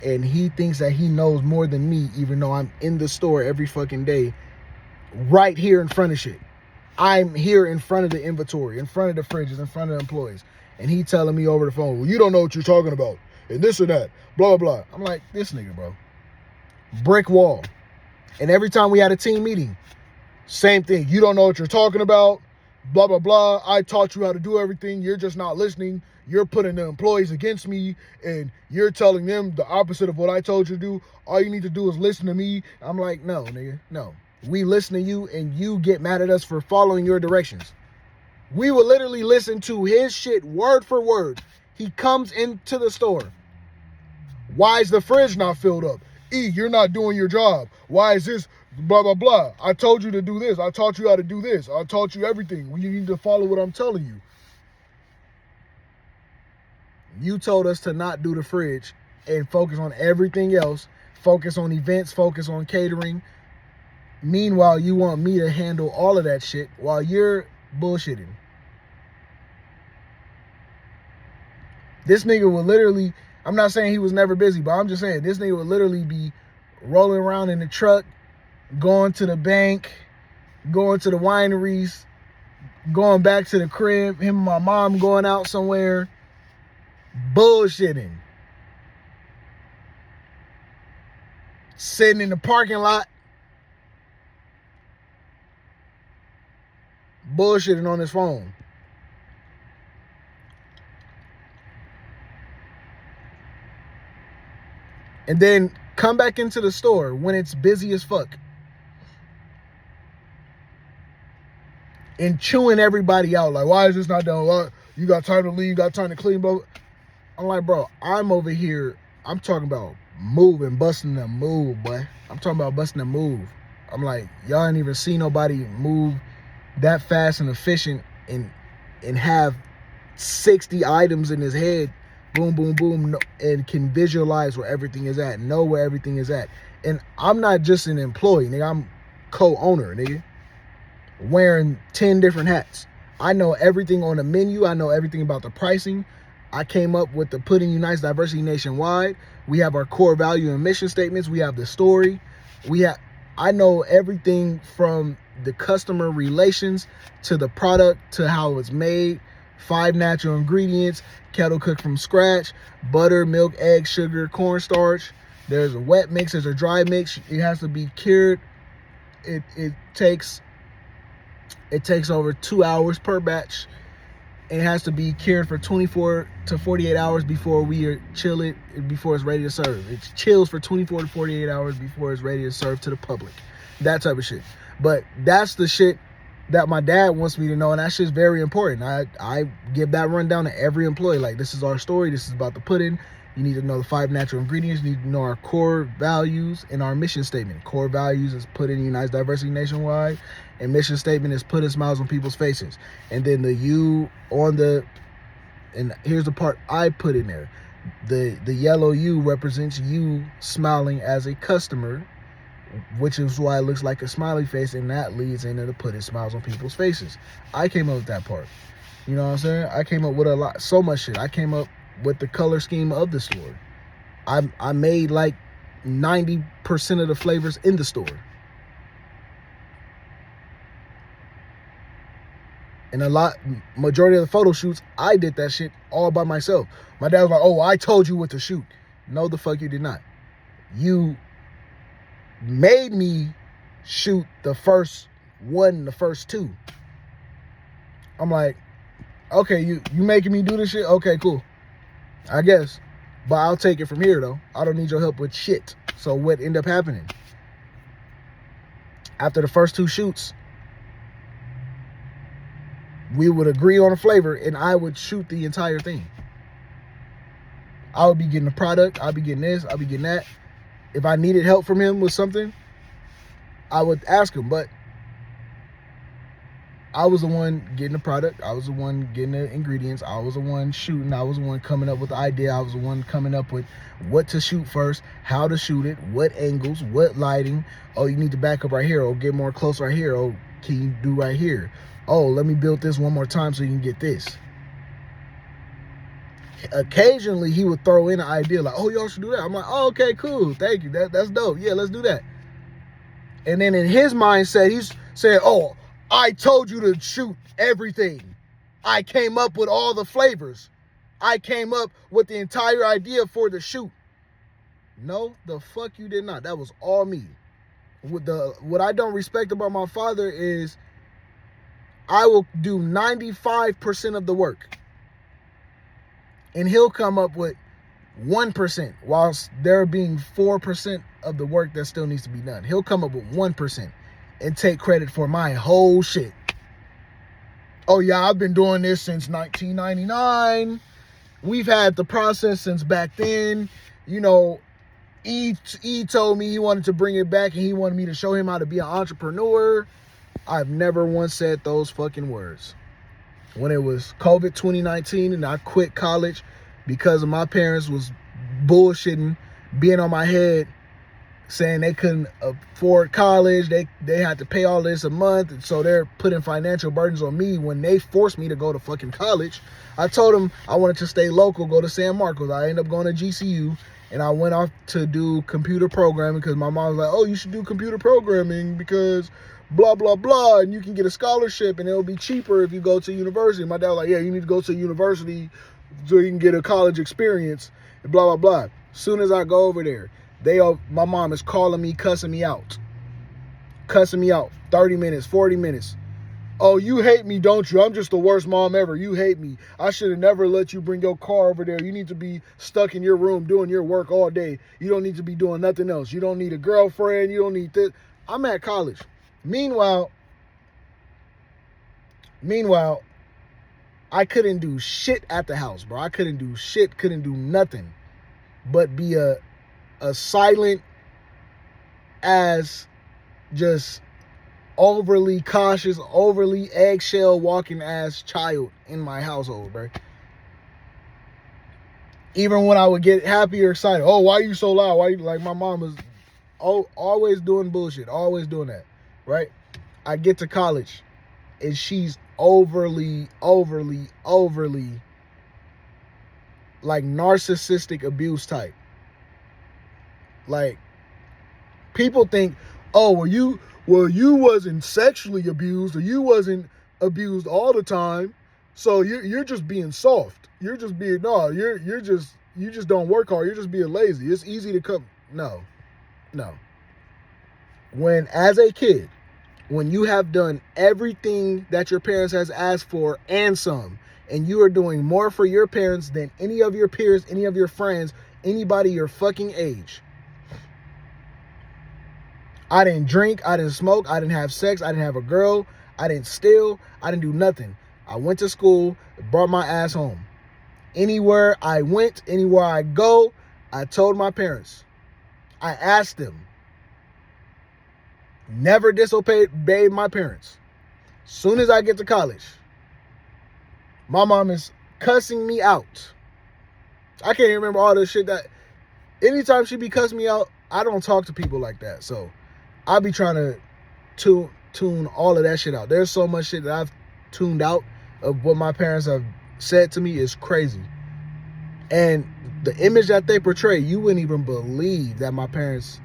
And he thinks that he knows more than me, even though I'm in the store every fucking day, right here in front of shit. I'm here in front of the inventory, in front of the fridges, in front of the employees. And he telling me over the phone, well, you don't know what you're talking about, and this or that, blah, blah, blah. I'm like, this nigga, bro. Brick wall. And every time we had a team meeting, same thing. You don't know what you're talking about, blah, blah, blah. I taught you how to do everything. You're just not listening. You're putting the employees against me, and you're telling them the opposite of what I told you to do. All you need to do is listen to me. I'm like, no, nigga, no. We listen to you, and you get mad at us for following your directions. We will literally listen to his shit word for word. He comes into the store. Why is the fridge not filled up? E, you're not doing your job. Why is this blah, blah, blah? I told you to do this. I taught you how to do this. I taught you everything. You need to follow what I'm telling you. You told us to not do the fridge and focus on everything else. Focus on events, focus on catering. Meanwhile, you want me to handle all of that shit while you're bullshitting. This nigga would literally, I'm not saying he was never busy, but I'm just saying this nigga would literally be rolling around in the truck, going to the bank, going to the wineries, going back to the crib, him and my mom going out somewhere, bullshitting. Sitting in the parking lot, bullshitting on his phone. And then come back into the store when it's busy as fuck and chewing everybody out. Like, why is this not done? Why, you got time to leave, you got time to clean, bro. I'm like, bro, I'm over here. I'm talking about moving, busting the move, boy. I'm talking about busting the move. I'm like, y'all ain't even see nobody move that fast and efficient and have 60 items in his head boom, boom, boom, and can visualize where everything is at, know where everything is at. And I'm not just an employee, nigga. I'm co-owner, nigga, wearing 10 different hats. I know everything on the menu. I know everything about the pricing. I came up with the Pudding Unites Diversity Nationwide. We have our core value and mission statements. We have the story. I know everything from the customer relations to the product to how it's made. 5 natural ingredients, kettle cooked from scratch, butter, milk, egg, sugar, cornstarch. There's a wet mix, there's a dry mix. It has to be cured. It takes over 2 hours per batch. It has to be cured for 24 to 48 hours before we chill it, before it's ready to serve. It chills for 24 to 48 hours before it's ready to serve to the public. That type of shit. But that's the shit that my dad wants me to know, and that shit's very important. I give that rundown to every employee. Like, this is our story. This is about the pudding. You need to know the 5 natural ingredients. You need to know our core values and our mission statement. Core values is Pudding Unites Diversity Nationwide, and mission statement is putting smiles on people's faces. And then the U on the, and here's the part I put in there. The yellow U represents you smiling as a customer, which is why it looks like a smiley face, and that leads into the putting smiles on people's faces. I came up with that part. You know what I'm saying? I came up with so much shit. I came up with the color scheme of the store. I made like 90% of the flavors in the store. And majority of the photo shoots, I did that shit all by myself. My dad was like, oh, I told you what to shoot. No, the fuck you did not. You made me shoot the first 2. I'm like, okay, you making me do this shit? Okay, cool. I guess. But I'll take it from here, though. I don't need your help with shit. So what ended up happening? After the first 2 shoots, we would agree on a flavor, and I would shoot the entire thing. I would be getting the product. I'd be getting this. I'd be getting that. If I needed help from him with something, I would ask him. But I was the one getting the product. I was the one getting the ingredients. I was the one shooting. I was the one coming up with the idea. I was the one coming up with what to shoot first, how to shoot it, what angles, what lighting. Oh, you need to back up right here. Oh, get more close right here. Oh, can you do right here? Oh, let me build this one more time so you can get this. Occasionally, he would throw in an idea like, oh, y'all should do that. I'm like, oh, okay, cool. Thank you. That's dope. Yeah, let's do that. And then in his mindset, he's saying, oh, I told you to shoot everything. I came up with all the flavors. I came up with the entire idea for the shoot. No, the fuck you did not. That was all me. What I don't respect about my father is I will do 95% of the work, and he'll come up with 1%, whilst there being 4% of the work that still needs to be done. He'll come up with 1% and take credit for my whole shit. Oh yeah, I've been doing this since 1999. We've had the process since back then. You know, E told me he wanted to bring it back, and he wanted me to show him how to be an entrepreneur. I've never once said those fucking words. When it was COVID 2019 and I quit college because of my parents was bullshitting, being on my head, saying they couldn't afford college, they had to pay all this a month, and so they're putting financial burdens on me when they forced me to go to fucking college. I told them I wanted to stay local, go to San Marcos. I ended up going to GCU, and I went off to do computer programming because my mom was like, oh, you should do computer programming because blah, blah, blah, and you can get a scholarship and it'll be cheaper if you go to university. My dad was like, yeah, you need to go to university so you can get a college experience, and blah, blah, blah. As soon as I go over there, my mom is calling me, cussing me out, 30 minutes, 40 minutes. Oh, you hate me, don't you? I'm just the worst mom ever. You hate me. I should have never let you bring your car over there. You need to be stuck in your room doing your work all day. You don't need to be doing nothing else. You don't need a girlfriend. You don't need this. I'm at college. Meanwhile, I couldn't do shit at the house, bro. I couldn't do shit, couldn't do nothing but be a silent as just overly cautious, overly eggshell walking ass child in my household, bro. Even when I would get happy or excited, oh, why are you so loud? Why you, like my mom was always doing bullshit, always doing that, right? I get to college and she's overly like narcissistic abuse type. Like people think, oh, well you wasn't sexually abused or you wasn't abused all the time, so you're just being soft. You're just being you just don't work hard. You're just being lazy. It's easy to come. No. When as a kid, when you have done everything that your parents has asked for and some, and you are doing more for your parents than any of your peers, any of your friends, anybody your fucking age. I didn't drink, I didn't smoke, I didn't have sex, I didn't have a girl, I didn't steal, I didn't do nothing. I went to school, brought my ass home. Anywhere I went, anywhere I go, I told my parents. I asked them. Never disobeyed my parents. Soon as I get to college, my mom is cussing me out. I can't even remember all the shit that... Anytime she be cussing me out, I don't talk to people like that. So I be trying to tune all of that shit out. There's so much shit that I've tuned out of what my parents have said to me is crazy. And the image that they portray, you wouldn't even believe that my parents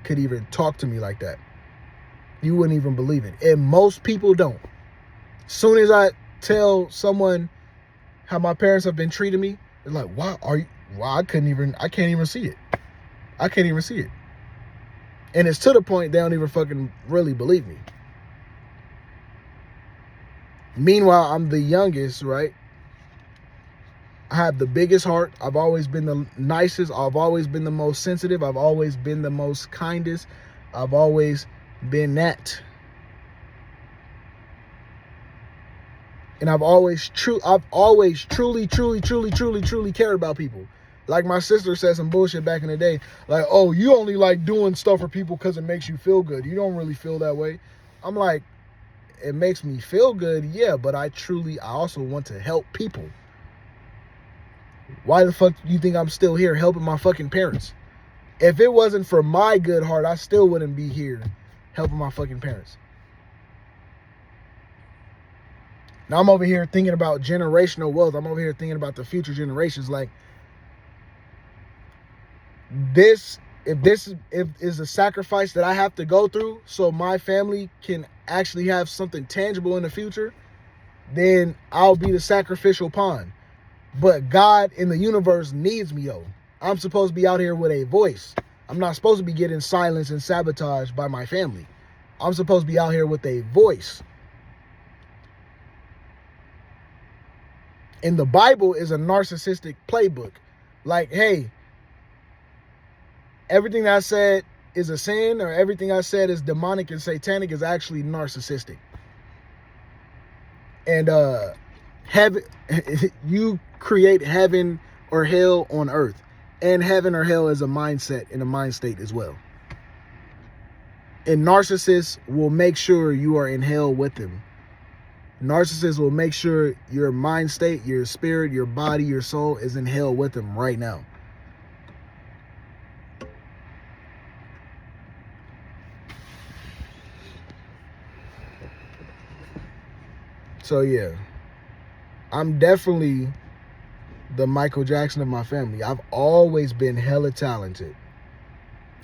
could even talk to me like that. You wouldn't even believe it. And most people don't. Soon as I tell someone how my parents have been treating me, they're like, why I can't even see it. I can't even see it. And it's to the point they don't even fucking really believe me. Meanwhile, I'm the youngest, right? I have the biggest heart. I've always been the nicest. I've always been the most sensitive. I've always been the most kindest. I've always been that. And I've always truly cared about people. Like my sister said some bullshit back in the day. Like, oh, you only like doing stuff for people because it makes you feel good. You don't really feel that way. I'm like, it makes me feel good, yeah, but I also want to help people. Why the fuck do you think I'm still here helping my fucking parents? If it wasn't for my good heart, I still wouldn't be here helping my fucking parents. Now I'm over here thinking about generational wealth. I'm over here thinking about the future generations. Like, if this is a sacrifice that I have to go through so my family can actually have something tangible in the future, then I'll be the sacrificial pawn. But God in the universe needs me, yo. I'm supposed to be out here with a voice. I'm not supposed to be getting silenced and sabotaged by my family. I'm supposed to be out here with a voice. And the Bible is a narcissistic playbook. Like, hey, everything that I said is a sin, or everything I said is demonic and satanic, is actually narcissistic. And heaven, you create heaven or hell on earth. And heaven or hell is a mindset and a mind state as well. And narcissists will make sure you are in hell with them. Narcissists will make sure your mind state, your spirit, your body, your soul is in hell with them right now. So yeah, I'm definitely the Michael Jackson of my family. I've always been hella talented.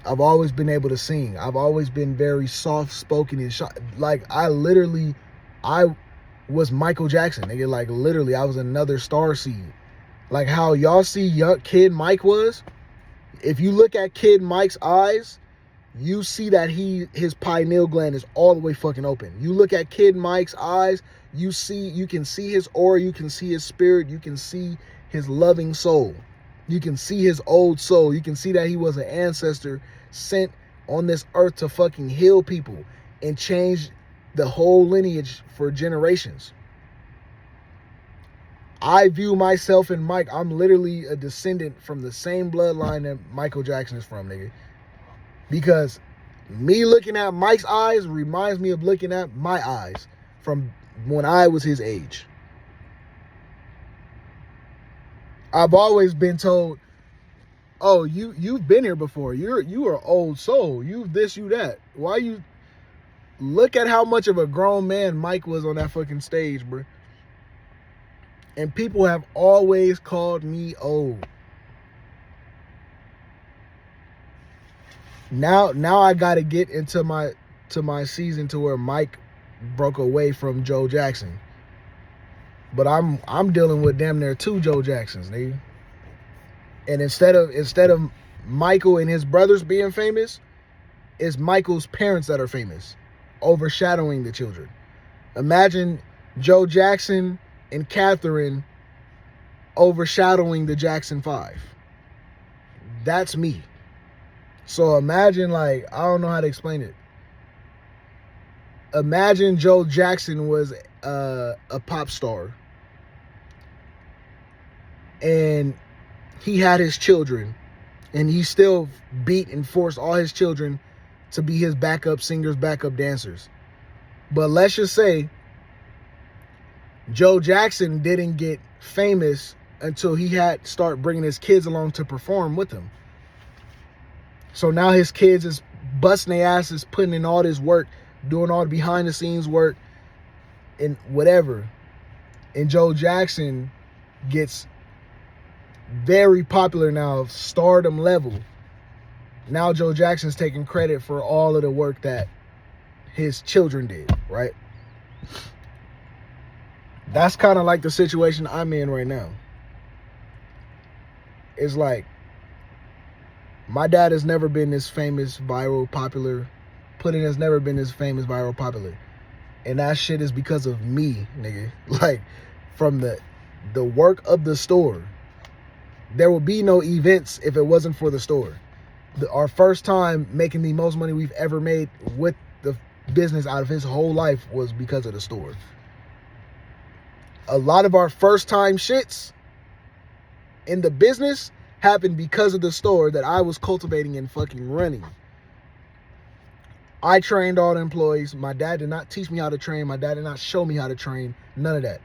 I've always been able to sing. I've always been very soft-spoken and shy. Like, I was Michael Jackson, nigga. Like, literally, I was another star seed. Like how y'all see young Kid Mike was. If you look at Kid Mike's eyes, you see that his pineal gland is all the way fucking open. You look at Kid Mike's eyes, you can see his aura, you can see his spirit, you can see his loving soul. You can see his old soul. You can see that he was an ancestor sent on this earth to fucking heal people and change the whole lineage for generations. I view myself and Mike, I'm literally a descendant from the same bloodline that Michael Jackson is from, nigga. Because me looking at Mike's eyes reminds me of looking at my eyes from when I was his age. I've always been told, oh, you've been here before. You are old soul. You this, you that. Why you look at how much of a grown man Mike was on that fucking stage, bro. And people have always called me old. Now I gotta get into my season to where Mike broke away from Joe Jackson. But I'm dealing with damn near 2 Joe Jacksons, nigga. And instead of Michael and his brothers being famous, it's Michael's parents that are famous, overshadowing the children. Imagine Joe Jackson and Catherine overshadowing the Jackson 5. That's me. So imagine, like, I don't know how to explain it. Imagine Joe Jackson was a pop star. And he had his children. And he still beat and forced all his children to be his backup singers, backup dancers. But let's just say Joe Jackson didn't get famous until he had start bringing his kids along to perform with him. So now his kids is busting their asses, putting in all this work, doing all the behind the scenes work and whatever. And Joe Jackson gets very popular now, stardom level. Now Joe Jackson's taking credit for all of the work that his children did, right? That's kind of like the situation I'm in right now. It's like, my dad has never been this famous, viral, popular. Puddin has never been this famous, viral, popular. And that shit is because of me, nigga. Like, from the work of the store. There would be no events if it wasn't for the store. Our first time making the most money we've ever made with the business out of his whole life was because of the store. A lot of our first time shits in the business happened because of the store that I was cultivating and fucking running. I trained all the employees. My dad did not teach me how to train. My dad did not show me how to train. None of that.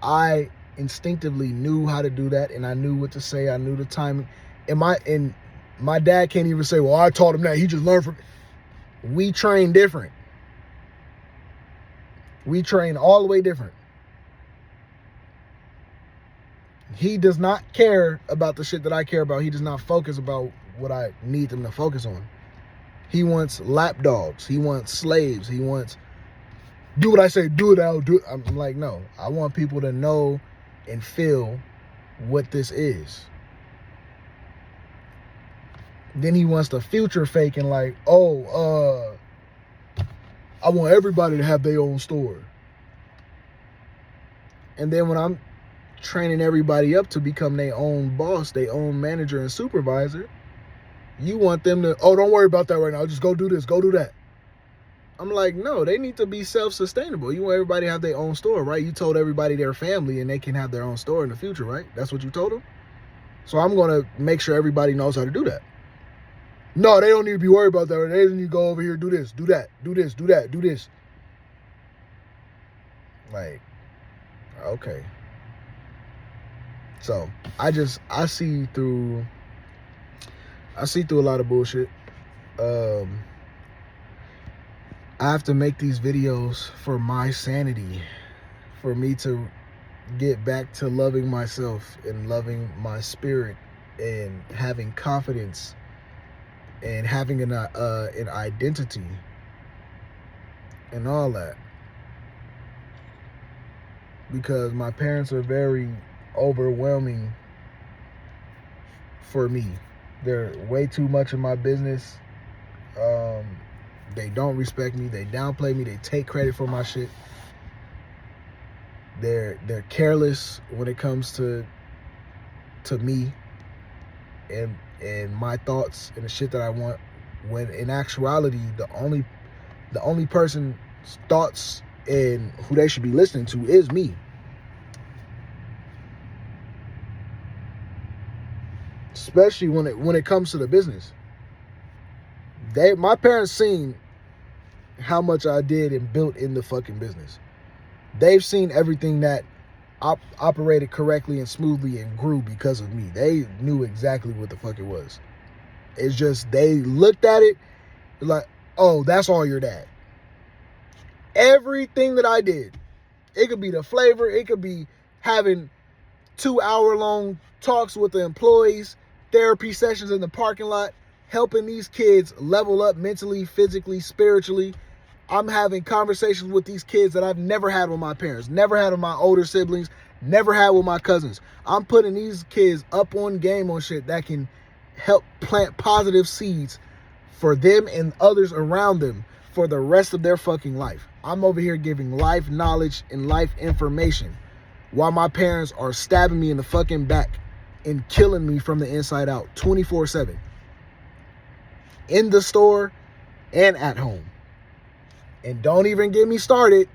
I instinctively knew how to do that, and I knew what to say. I knew the timing. And my dad can't even say, well, I taught him that. He just learned from me. We train different. We train all the way different. He does not care about the shit that I care about. He does not focus about what I need him to focus on. He wants lapdogs. He wants slaves. He wants, do what I say, do it, I'll do it. I'm like, no. I want people to know and feel what this is. Then he wants the future faking, like, oh, I want everybody to have their own store. And then when I'm training everybody up to become their own boss, their own manager and supervisor, you want them to, oh, don't worry about that right now. Just go do this, go do that. I'm like, no, they need to be self-sustainable. You want everybody to have their own store, right? You told everybody their family and they can have their own store in the future, right? That's what you told them? So I'm going to make sure everybody knows how to do that. No, they don't need to be worried about that. Right? They just need to go over here, do this, do that, do this, do that, do this. Like, okay. So I see through a lot of bullshit. I have to make these videos for my sanity, for me to get back to loving myself and loving my spirit and having confidence and having an identity and all that. Because my parents are very overwhelming for me. They're way too much in my business. They don't respect me. They downplay me. They take credit for my shit. They're careless when it comes to me and my thoughts and the shit that I want. When in actuality, the only person's thoughts and who they should be listening to is me. Especially when it comes to the business. My parents seen how much I did and built in the fucking business. They've seen everything that operated correctly and smoothly and grew because of me. They knew exactly what the fuck it was. It's just they looked at it like, oh, that's all your dad. Everything that I did, it could be the flavor, it could be having 2-hour-long talks with the employees, therapy sessions in the parking lot, helping these kids level up mentally, physically, spiritually. I'm having conversations with these kids that I've never had with my parents, never had with my older siblings, never had with my cousins. I'm putting these kids up on game on shit that can help plant positive seeds for them and others around them for the rest of their fucking life. I'm over here giving life knowledge and life information while my parents are stabbing me in the fucking back and killing me from the inside out 24/7. In the store and at home. And don't even get me started.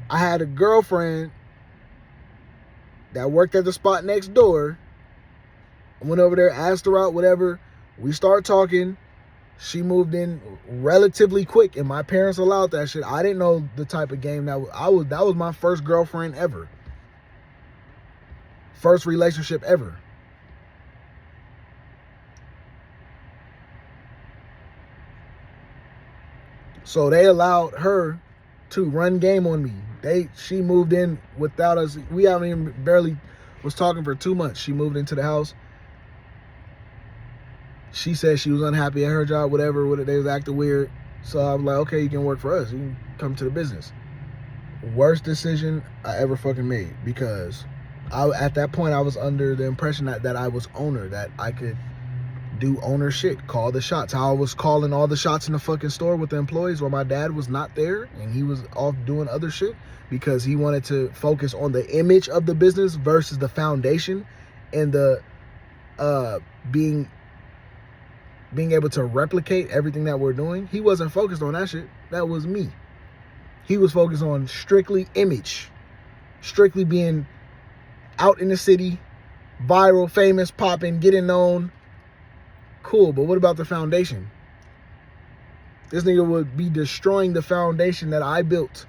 I had a girlfriend that worked at the spot next door. I went over there, asked her out, whatever. We started talking. She moved in relatively quick, and my parents allowed that shit. I didn't know the type of game that was. That was my first girlfriend ever. First relationship ever. So they allowed her to run game on me. She moved in without us. We haven't even barely was talking for 2 months. She moved into the house. She said she was unhappy at her job, whatever. They was acting weird. So I was like, okay, you can work for us. You can come to the business. Worst decision I ever fucking made, because at that point I was under the impression that I was owner, that I could do owner shit, call the shots. How I was calling all the shots in the fucking store with the employees while my dad was not there and he was off doing other shit because he wanted to focus on the image of the business versus the foundation and the being able to replicate everything that we're doing. He wasn't focused on that shit. That was me. He was focused on strictly image, strictly being out in the city, viral, famous, popping, getting known. Cool, but what about the foundation? This nigga would be destroying the foundation that I built,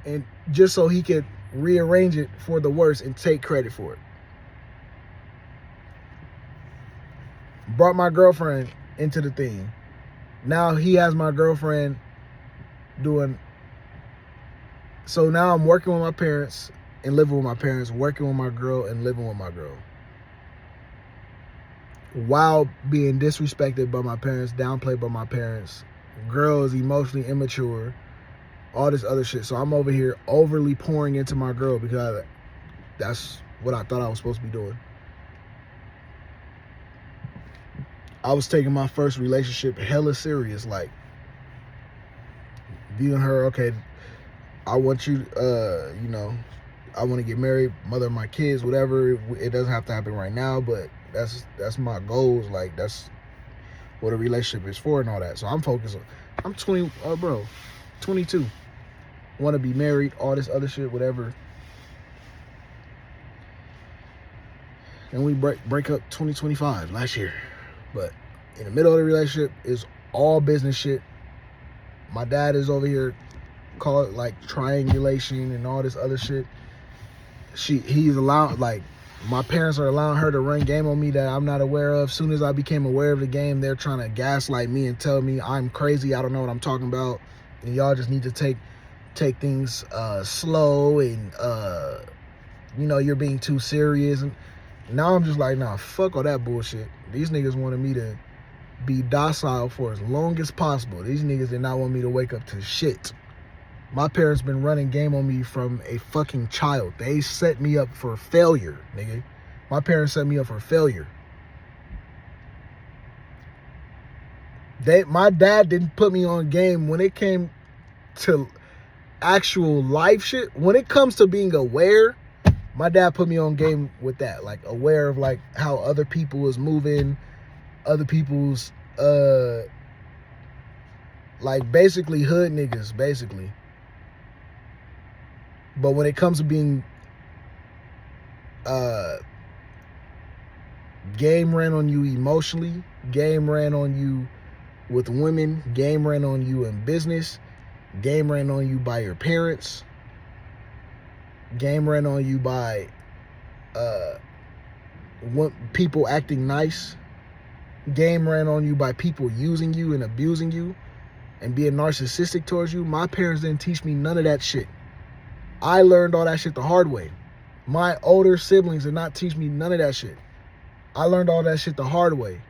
and just so he could rearrange it for the worse and take credit for it. Brought my girlfriend into the thing. Now he has my girlfriend doing. So now I'm working with my parents and living with my parents, working with my girl and living with my girl, while being disrespected by my parents, downplayed by my parents. Girl is emotionally immature, all this other shit. So I'm over here overly pouring into my girl because that's what I thought I was supposed to be doing. I was taking my first relationship hella serious, like viewing her, okay, I want you, I want to get married, mother of my kids, whatever. It doesn't have to happen right now, but that's my goals. Like, that's what a relationship is for and all that. So I'm focused on, I'm 22. Want to be married, all this other shit, whatever. And we break up 2025, last year. But in the middle of the relationship is all business shit. My dad is over here, call it like triangulation and all this other shit. He's allowed, like, my parents are allowing her to run game on me that I'm not aware of. Soon as I became aware of the game, they're trying to gaslight me and tell me I'm crazy, I don't know what I'm talking about, and y'all just need to take things slow, and you're being too serious. And now I'm just like, nah, fuck all that bullshit. These niggas wanted me to be docile for as long as possible. These niggas did not want me to wake up to shit. My parents been running game on me from a fucking child. They set me up for failure, nigga. My parents set me up for failure. My dad didn't put me on game when it came to actual life shit. When it comes to being aware, my dad put me on game with that. Like, aware of like how other people is moving, other people's like basically hood niggas, basically. But when it comes to being game ran on you emotionally, game ran on you with women, game ran on you in business, game ran on you by your parents, Game ran on you by people acting nice. Game ran on you by people using you and abusing you and being narcissistic towards you. My parents didn't teach me none of that shit. I learned all that shit the hard way. My older siblings did not teach me none of that shit. I learned all that shit the hard way.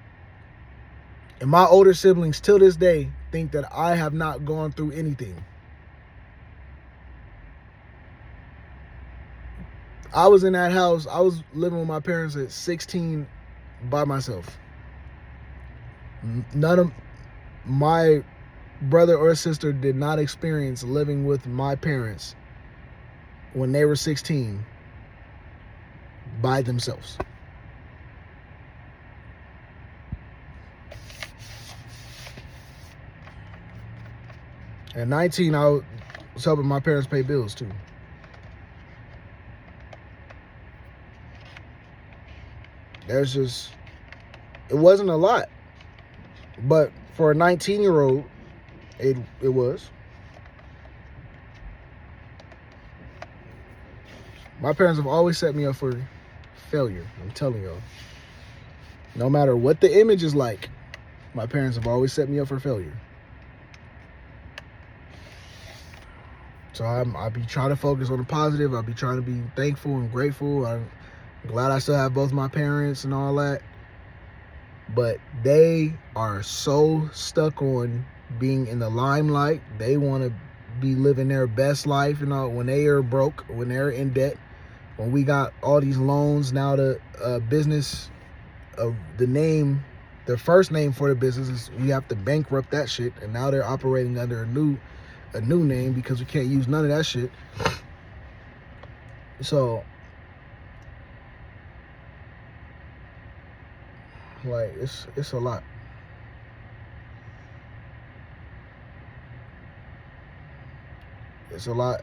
And my older siblings till this day think that I have not gone through anything. I was in that house. I was living with my parents at 16 by myself. None of my brother or sister did not experience living with my parents when they were 16 by themselves. At 19, I was helping my parents pay bills too. There's just, it wasn't a lot. But for a 19-year-old, it was. My parents have always set me up for failure. I'm telling y'all. No matter what the image is like, my parents have always set me up for failure. So I'll be trying to focus on the positive. I'll be trying to be thankful and grateful. I'm glad I still have both my parents and all that. But they are so stuck on being in the limelight. They want to be living their best life. You know, when they are broke, when they're in debt, when we got all these loans, now the business, the first name for the business is we have to bankrupt that shit. And now they're operating under a new name because we can't use none of that shit. So, like, it's a lot. It's a lot.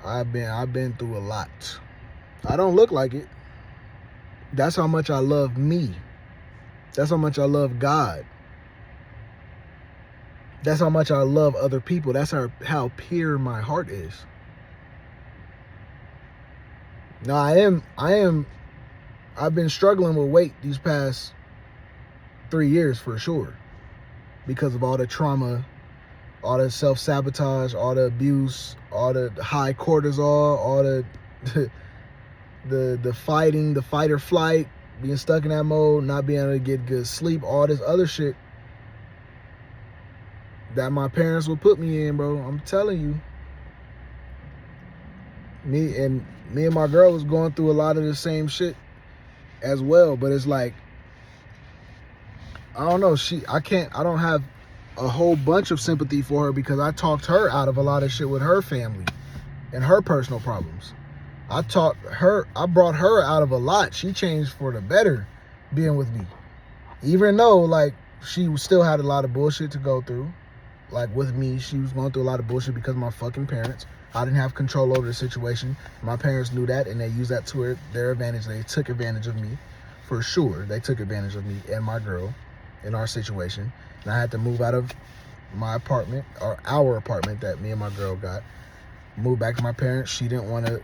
I've been through a lot. I don't look like it. That's how much I love me. That's how much I love God. That's how much I love other people. That's how pure my heart is. Now I've been struggling with weight these past 3 years for sure. Because of all the trauma, all the self-sabotage, all the abuse, all the high cortisol, all the fighting, the fight or flight, being stuck in that mode, not being able to get good sleep, all this other shit that my parents would put me in, bro. I'm telling you. Me and my girl was going through a lot of the same shit as well, but it's like, I don't know, I don't have a whole bunch of sympathy for her because I talked her out of a lot of shit with her family and her personal problems. I brought her out of a lot. She changed for the better being with me. Even though, like, she still had a lot of bullshit to go through. Like, with me, she was going through a lot of bullshit because of my fucking parents. I didn't have control over the situation. My parents knew that, and they used that to their advantage. They took advantage of me, for sure. They took advantage of me and my girl in our situation. And I had to move out of my apartment, or our apartment that me and my girl got. Move back to my parents. She didn't want to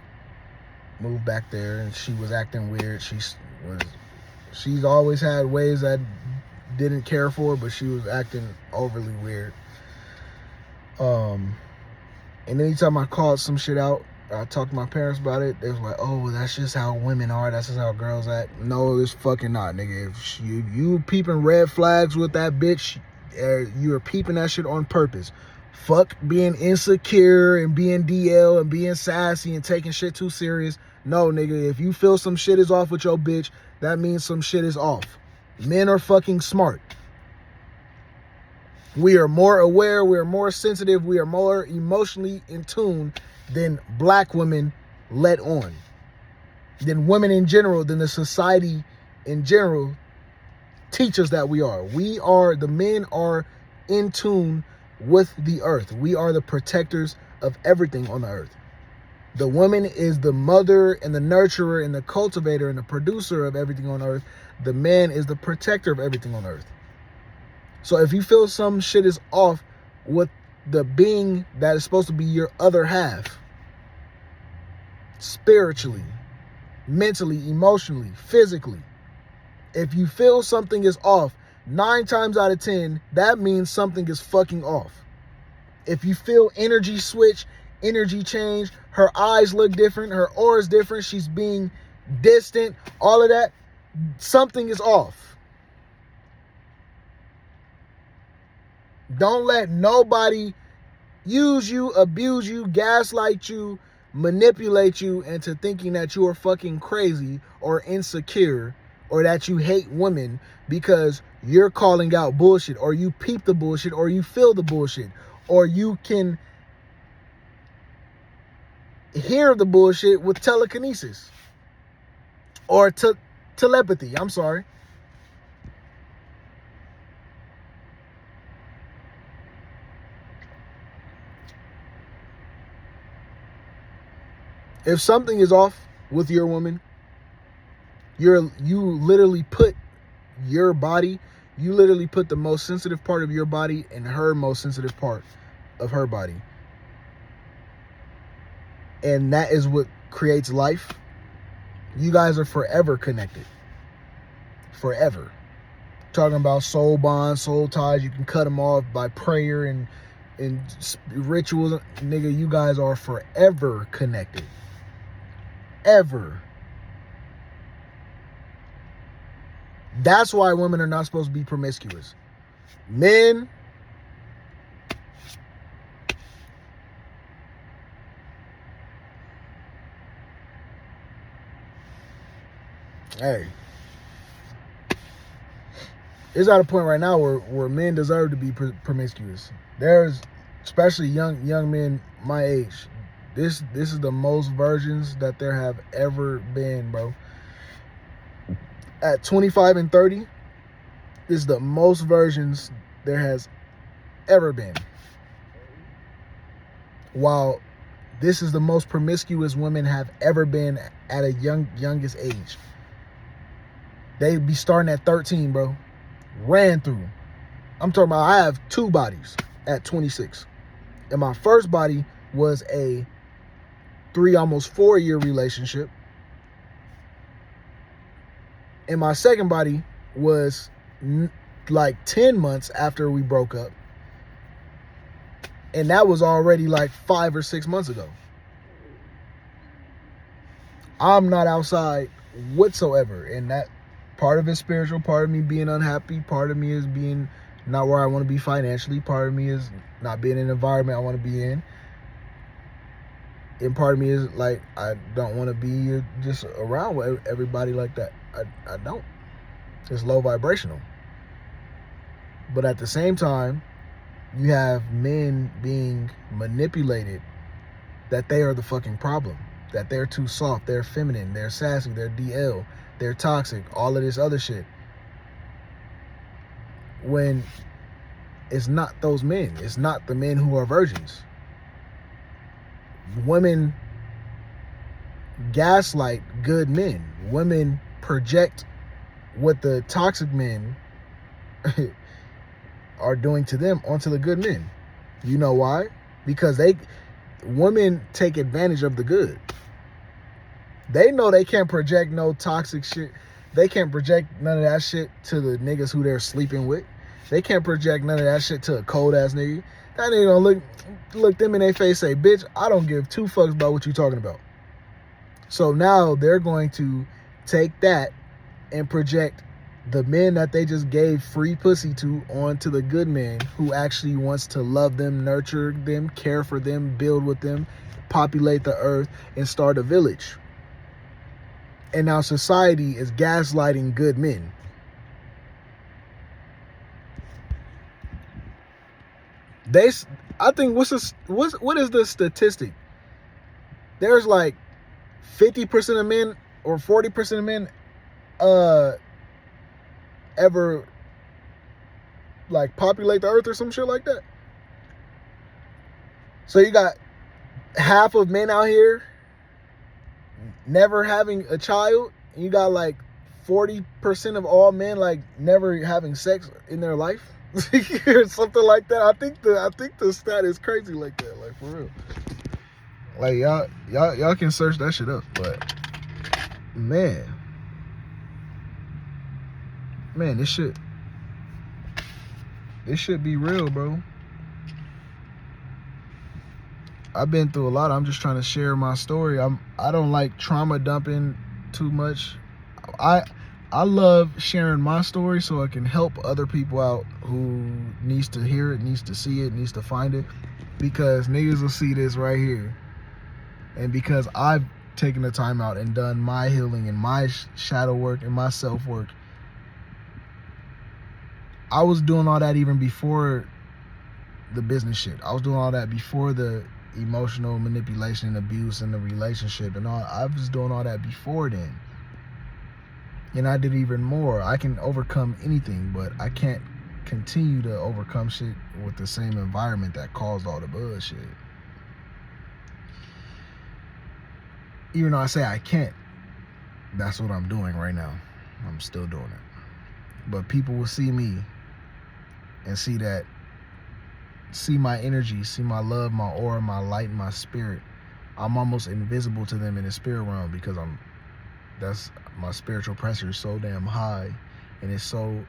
move back there, and she was acting weird. She's always had ways I didn't care for, but she was acting overly weird. And anytime I called some shit out, I talked to my parents about it, they was like, oh, that's just how women are, that's just how girls act. No, it's fucking not, nigga. If you peeping red flags with that bitch, you're peeping that shit on purpose. Fuck being insecure and being DL and being sassy and taking shit too serious. No, nigga, if you feel some shit is off with your bitch, that means some shit is off. Men are fucking smart. We are more aware, we are more sensitive, we are more emotionally in tune than black women let on. Than women in general, than the society in general teach us that we are. The men are in tune with the earth. We are the protectors of everything on the earth. The woman is the mother and the nurturer and the cultivator and the producer of everything on earth. The man is the protector of everything on earth. So if you feel some shit is off with the being that is supposed to be your other half, spiritually, mentally, emotionally, physically. If you feel something is off, 9 times out of 10, that means something is fucking off. If you feel energy switch, energy change, her eyes look different, her aura's different, she's being distant, all of that, something is off. Don't let nobody use you, abuse you, gaslight you, manipulate you into thinking that you are fucking crazy or insecure or that you hate women because you're calling out bullshit, or you peep the bullshit, or you feel the bullshit, or you can hear the bullshit with telekinesis or telepathy. I'm sorry. If something is off with your woman, you literally put your body, you literally put the most sensitive part of your body in her most sensitive part of her body. And that is what creates life. You guys are forever connected. Forever. Talking about soul bonds, soul ties, you can cut them off by prayer and rituals. Nigga, you guys are forever connected. Ever. That's why women are not supposed to be promiscuous. Men, hey, it's at a point right now where men deserve to be promiscuous. There's, especially young men my age, this is the most virgins that there have ever been, bro. At 25 and 30, this is the most virgins there has ever been. While this is the most promiscuous women have ever been at a youngest age. They be starting at 13, bro. Ran through. I'm talking about, I have 2 bodies at 26. And my first body was a 3, almost 4-year relationship. And my second body was like 10 months after we broke up. And that was already like 5 or 6 months ago. I'm not outside whatsoever. And that part of it is spiritual, part of me being unhappy, part of me is being not where I want to be financially, part of me is not being in an environment I want to be in. And part of me is like, I don't want to be just around with everybody like that. I don't. It's low vibrational. But at the same time, you have men being manipulated that they are the fucking problem. That they're too soft, they're feminine, they're sassy, they're DL, they're toxic, all of this other shit. When it's not those men. It's not the men who are virgins. Women gaslight good men. Women project what the toxic men are doing to them onto the good men. You know why? Because women take advantage of the good. They know they can't project no toxic shit. They can't project none of that shit to the niggas who they're sleeping with. They can't project none of that shit to a cold ass nigga. That nigga gonna look them in their face, say, bitch, I don't give 2 fucks about what you talking about. So now they're going to take that and project the men that they just gave free pussy to onto the good men who actually wants to love them, nurture them, care for them, build with them, populate the earth, and start a village. And now society is gaslighting good men. I think what is the statistic? There's like 50% of men or 40% of men ever like populate the earth or some shit like that. So you got half of men out here never having a child, and you got like 40% of all men like never having sex in their life. Or something like that. I think the stat is crazy like that, like for real. Like y'all can search that shit up. But man, this shit be real, bro. I've been through a lot. I'm just trying to share my story. I don't like trauma dumping too much. I love sharing my story so I can help other people out who needs to hear it, needs to see it, needs to find it. Because niggas will see this right here. And because I've taken the time out and done my healing and my shadow work and my self-work, I was doing all that even before the business shit. I was doing all that before the emotional manipulation and abuse in the relationship and all. I was doing all that before then. And I did even more. I can overcome anything, but I can't continue to overcome shit with the same environment that caused all the bullshit. Even though I say I can't, that's what I'm doing right now. I'm still doing it. But people will see me and see my energy, see my love, my aura, my light, my spirit. I'm almost invisible to them in the spirit realm because that's my spiritual pressure is so damn high, and it's so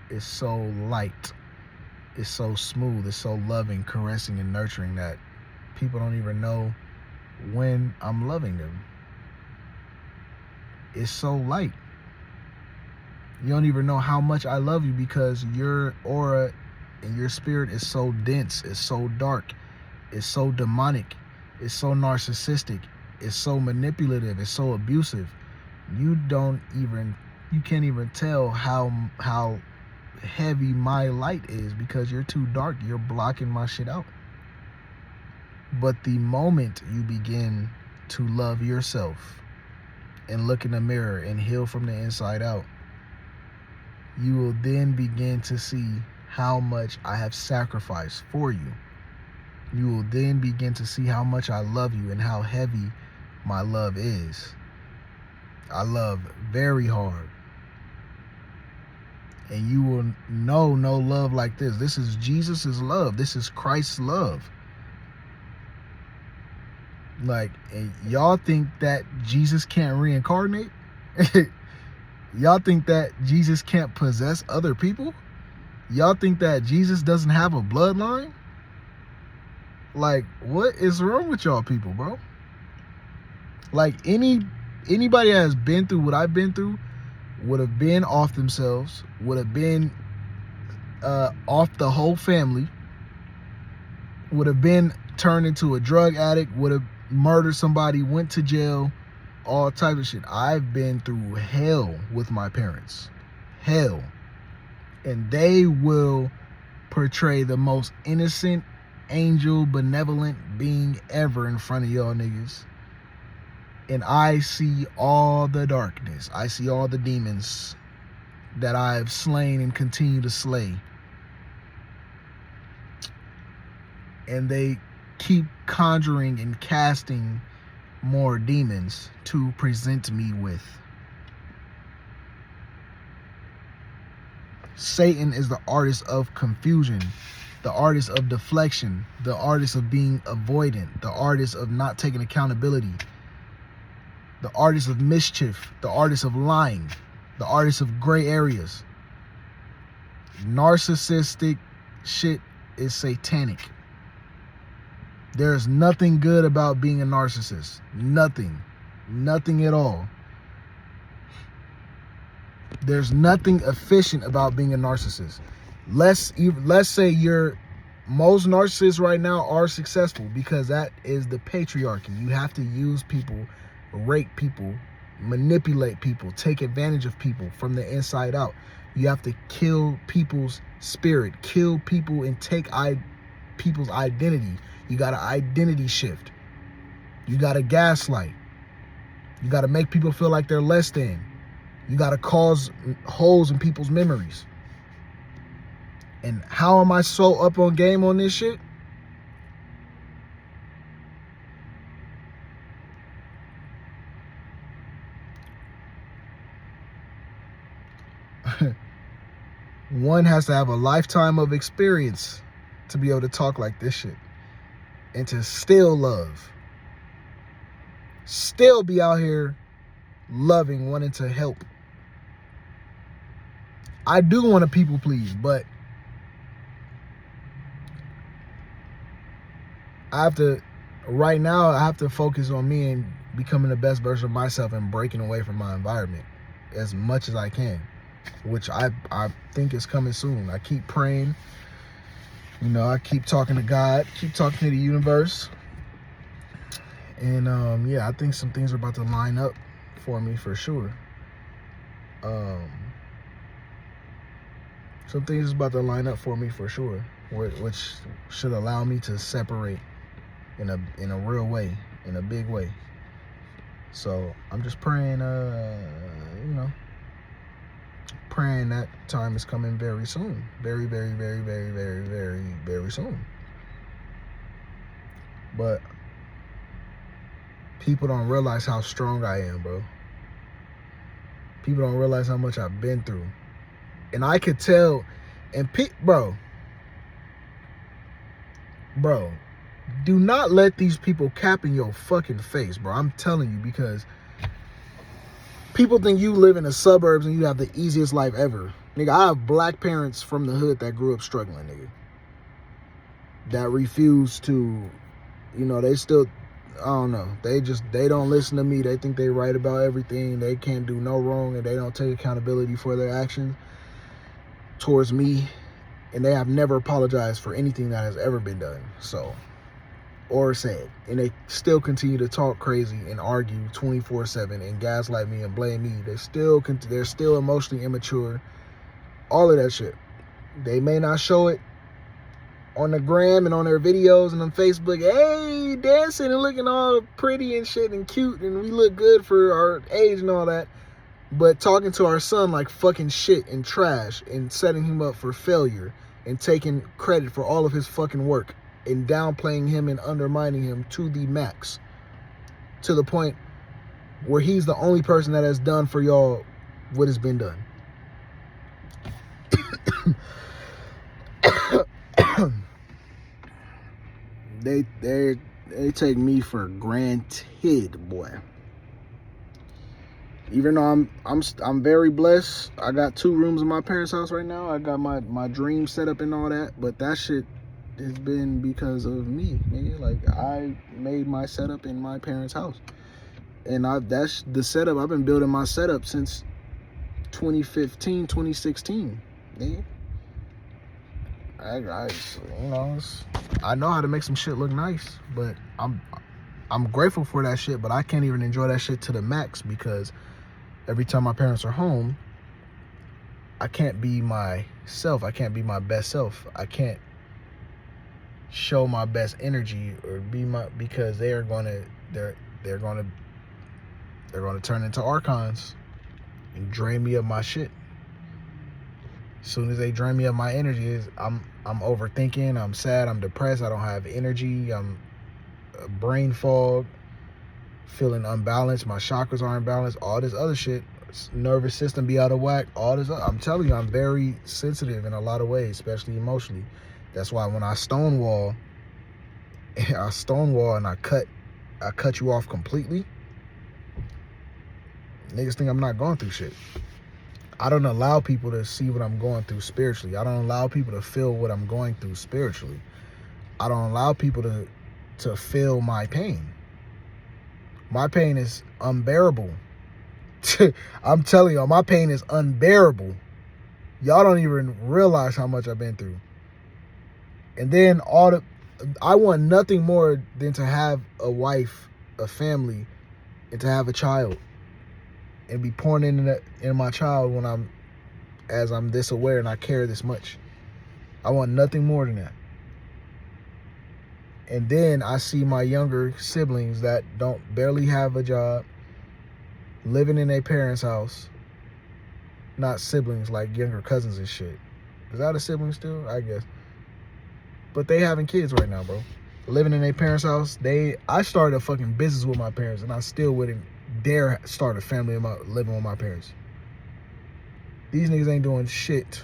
light, it's so smooth, it's so loving, caressing, and nurturing that people don't even know when I'm loving them. It's so light. You don't even know how much I love you because your aura and your spirit is so dense, it's so dark, it's so demonic, it's so narcissistic, it's so manipulative, it's so abusive. You can't even tell how heavy my light is because you're too dark. You're blocking my shit out. But the moment you begin to love yourself and look in the mirror and heal from the inside out, you will then begin to see how much I have sacrificed for you. You will then begin to see how much I love you and how heavy my love is. I love very hard. And you will know no love like this. This is Jesus' love. This is Christ's love. Like, and y'all think that Jesus can't reincarnate? Y'all think that Jesus can't possess other people? Y'all think that Jesus doesn't have a bloodline? Like, what is wrong with y'all people, bro? Like, anybody that has been through what I've been through would have been off themselves, would have been off the whole family, would have been turned into a drug addict, would have murdered somebody, went to jail, all types of shit. I've been through hell with my parents. Hell. And they will portray the most innocent, angel, benevolent being ever in front of y'all niggas. And I see all the darkness. I see all the demons that I've slain and continue to slay. And they keep conjuring and casting more demons to present me with. Satan is the artist of confusion, the artist of deflection, the artist of being avoidant, the artist of not taking accountability, the artist of mischief, the artist of lying, the artist of gray areas. Narcissistic shit is satanic. There's nothing good about being a narcissist. Nothing. Nothing at all. There's nothing efficient about being a narcissist. Let's say most narcissists right now are successful because that is the patriarchy. You have to use people, rape people, manipulate people, take advantage of people from the inside out. You have to kill people's spirit, kill people and take people's identity. You got to identity shift. You got to gaslight. You got to make people feel like they're less than. You got to cause holes in people's memories. And how am I so up on game on this shit? One has to have a lifetime of experience to be able to talk like this shit and to still love. still be out here loving, wanting to help. I do want to people please, but right now, I have to focus on me and becoming the best version of myself and breaking away from my environment as much as I can, which I think is coming soon. I keep praying, I keep talking to God, keep talking to the universe. And I think some things are about to line up for me for sure. Some things are about to line up for me for sure, which should allow me to separate in a real way, in a big way. So I'm just praying, praying that time is coming very soon. Very, very, very, very, very, very, very soon. But people don't realize how strong I am, bro. People don't realize how much I've been through. And I could tell, and bro, do not let these people cap in your fucking face, bro. I'm telling you, because people think you live in the suburbs and you have the easiest life ever. Nigga, I have black parents from the hood that grew up struggling, nigga. That refuse to, they still, I don't know. They don't listen to me. They think they right about everything. They can't do no wrong, and they don't take accountability for their actions towards me. And they have never apologized for anything that has ever been done. So, or said. And they still continue to talk crazy and argue 24/7 and gaslight me and blame me. They're still emotionally immature. All of that shit. They may not show it on the gram and on their videos and on Facebook. Hey, dancing and looking all pretty and shit and cute, and we look good for our age and all that. But talking to our son like fucking shit and trash and setting him up for failure and taking credit for all of his fucking work and downplaying him and undermining him to the max, to the point where he's the only person that has done for y'all what has been done. They take me for granted, boy. Even though I'm very blessed. I got 2 rooms in my parents' house right now. I got my dream set up and all that, but that shit has been because of me, nigga. Like, I made my setup in my parents' house. And that's the setup. I've been building my setup since 2015, 2016, nigga. I know how to make some shit look nice, but I'm grateful for that shit, but I can't even enjoy that shit to the max because every time my parents are home, I can't be myself. I can't be my best self. I can't show my best energy or because they're gonna turn into archons and drain me of my shit. As soon as they drain me of my energy, I'm overthinking, I'm sad, I'm depressed, I don't have energy, I'm brain fog, feeling unbalanced, my chakras are imbalanced, all this other shit, nervous system be out of whack, all this. I'm telling you, I'm very sensitive in a lot of ways, especially emotionally. That's why when I stonewall and I cut you off completely, niggas think I'm not going through shit. I don't allow people to see what I'm going through spiritually. I don't allow people to feel what I'm going through spiritually. I don't allow people to feel my pain. My pain is unbearable. I'm telling y'all, my pain is unbearable. Y'all don't even realize how much I've been through. And then I want nothing more than to have a wife, a family, and to have a child. And be pouring in my child as I'm this aware and I care this much. I want nothing more than that. And then I see my younger siblings that barely have a job, living in their parents' house. Not siblings, like younger cousins and shit. Is that a sibling still? I guess. But they having kids right now, bro. Living in their parents' house. I started a fucking business with my parents, and I still wouldn't dare start a family living with my parents. These niggas ain't doing shit.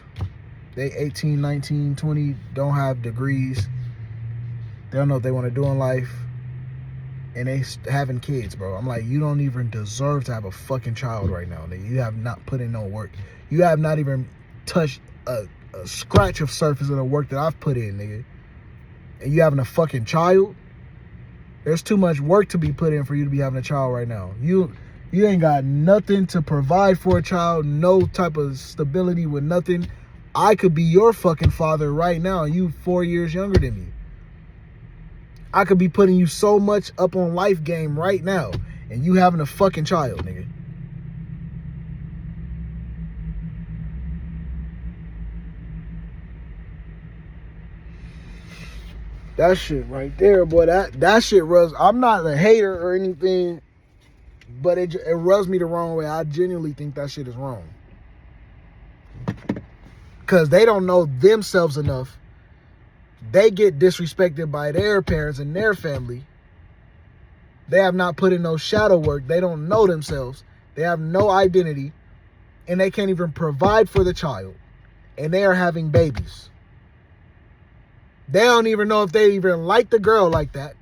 They 18, 19, 20, don't have degrees. They don't know what they want to do in life. and they having kids, bro. I'm like, you don't even deserve to have a fucking child right now, nigga. You have not put in no work. You have not even touched a scratch of surface of the work that I've put in, nigga. And you having a fucking child? There's too much work to be put in for you to be having a child right now. You ain't got nothing to provide for a child, no type of stability with nothing. I could be your fucking father right now. You 4 years younger than me. I could be putting you so much up on life game right now, and you having a fucking child, nigga. That shit right there, boy, that shit rubs. I'm not a hater or anything, but it rubs me the wrong way. I genuinely think that shit is wrong. Because they don't know themselves enough. They get disrespected by their parents and their family. They have not put in no shadow work. They don't know themselves. They have no identity. And they can't even provide for the child. And they are having babies. They don't even know if they even like the girl like that.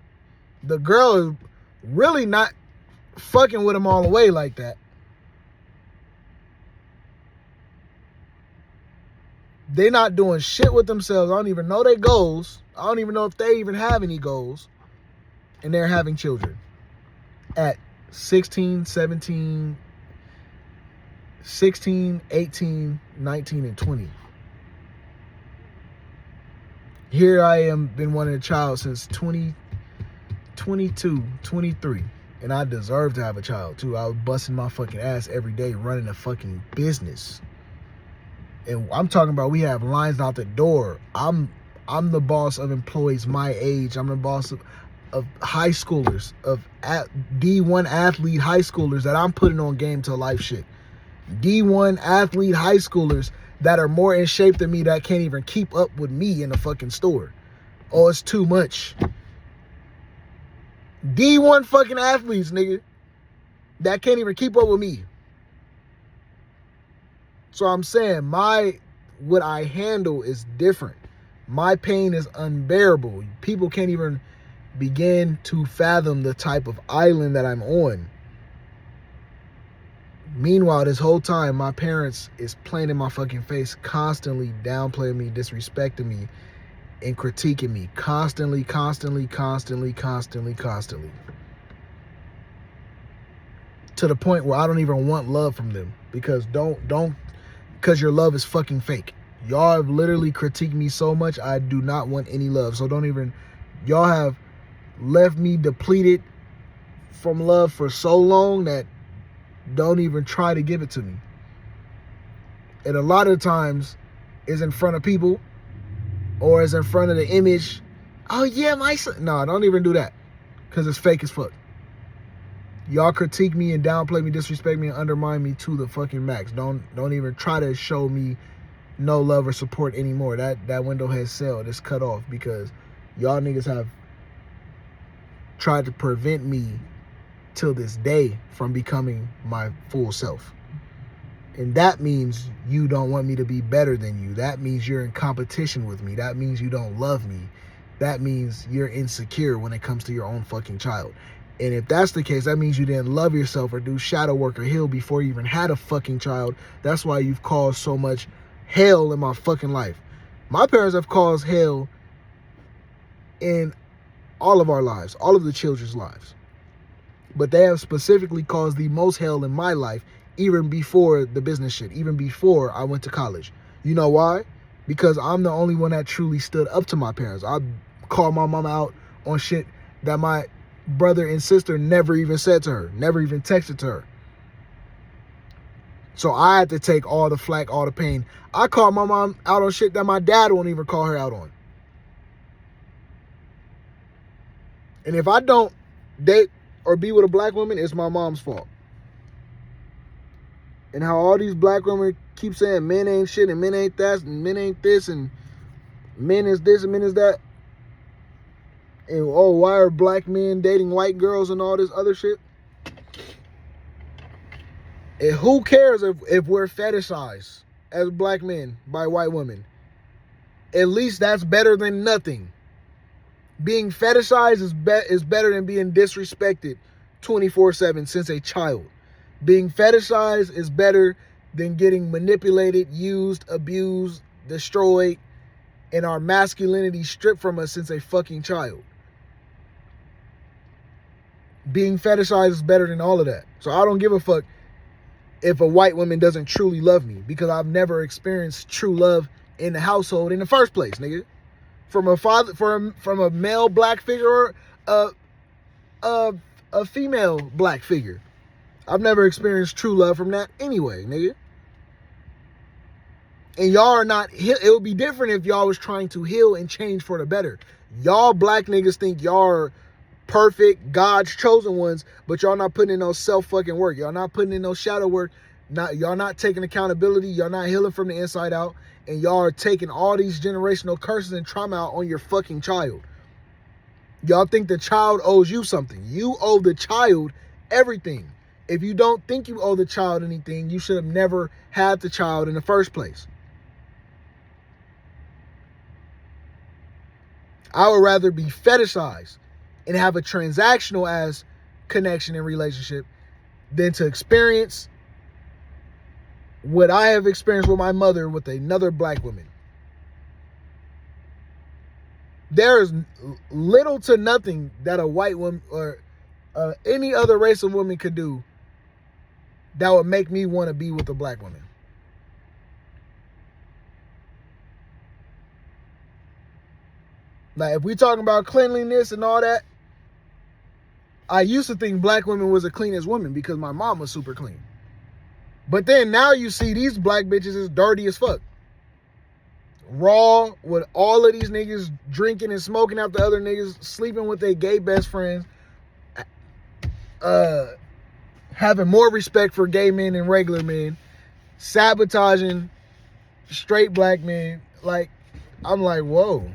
The girl is really not fucking with them all the way like that. They're not doing shit with themselves. I don't even know their goals. I don't even know if they even have any goals. And they're having children at 16, 17, 16, 18, 19, and 20. Here I am, been wanting a child since 22, 23. And I deserve to have a child too. I was busting my fucking ass every day running a fucking business. And I'm talking about, we have lines out the door. I'm the boss of employees my age. I'm the boss of high schoolers, of D1 athlete high schoolers that I'm putting on game to life shit. D1 athlete high schoolers that are more in shape than me, that can't even keep up with me in the fucking store. Oh, it's too much. D1 fucking athletes, nigga, that can't even keep up with me. So I'm saying what I handle is different. My pain is unbearable. People can't even begin to fathom the type of island that I'm on. Meanwhile, this whole time, my parents is playing in my fucking face, constantly downplaying me, disrespecting me, and critiquing me. Constantly. To the point where I don't even want love from them. Because because your love is fucking fake. Y'all have literally critiqued me so much, I do not want any love. So y'all have left me depleted from love for so long that don't even try to give it to me. And a lot of times is in front of people or is in front of the image. Oh yeah, my son. No, don't even do that. Because it's fake as fuck. Y'all critique me and downplay me, disrespect me, and undermine me to the fucking max. Don't even try to show me no love or support anymore. That window has sailed. It's cut off because y'all niggas have tried to prevent me till this day from becoming my full self. And that means you don't want me to be better than you. That means you're in competition with me. That means you don't love me. That means you're insecure when it comes to your own fucking child. And if that's the case, that means you didn't love yourself or do shadow work or heal before you even had a fucking child. That's why you've caused so much hell in my fucking life. My parents have caused hell in all of our lives, all of the children's lives. But they have specifically caused the most hell in my life, even before the business shit, even before I went to college. You know why? Because I'm the only one that truly stood up to my parents. I called my mama out on shit that my brother and sister never even said to her, never even texted to her. So I had to take all the flack, all the pain. I called my mom out on shit that my dad won't even call her out on. And if I don't date or be with a black woman, it's my mom's fault. And how all these black women keep saying men ain't shit and men ain't that and men ain't this and men is this and men is that. And oh, why are black men dating white girls and all this other shit? And who cares if we're fetishized as black men by white women? At least that's better than nothing. Being fetishized is better than being disrespected 24/7 since a child. Being fetishized is better than getting manipulated, used, abused, destroyed, and our masculinity stripped from us since a fucking child. Being fetishized is better than all of that. So I don't give a fuck if a white woman doesn't truly love me, because I've never experienced true love in the household in the first place, nigga. From a father, from a male black figure or a female black figure. I've never experienced true love from that anyway, nigga. And y'all are not, it would be different if y'all was trying to heal and change for the better. Y'all black niggas think y'all are perfect, God's chosen ones, but y'all not putting in no self-fucking work. Y'all not putting in no shadow work. Y'all not taking accountability. Y'all not healing from the inside out. And y'all are taking all these generational curses and trauma out on your fucking child. Y'all think the child owes you something. You owe the child everything. If you don't think you owe the child anything, you should have never had the child in the first place. I would rather be fetishized and have a transactional ass connection and relationship than to experience what I have experienced with my mother with another black woman. There is little to nothing that a white woman or any other race of woman could do that would make me want to be with a black woman. Like, if we talking about cleanliness and all that, I used to think black women was the cleanest woman because my mom was super clean. But then now you see these black bitches is dirty as fuck. Raw, with all of these niggas drinking and smoking after other niggas, sleeping with their gay best friends, having more respect for gay men than regular men, sabotaging straight black men. Like, I'm like, whoa.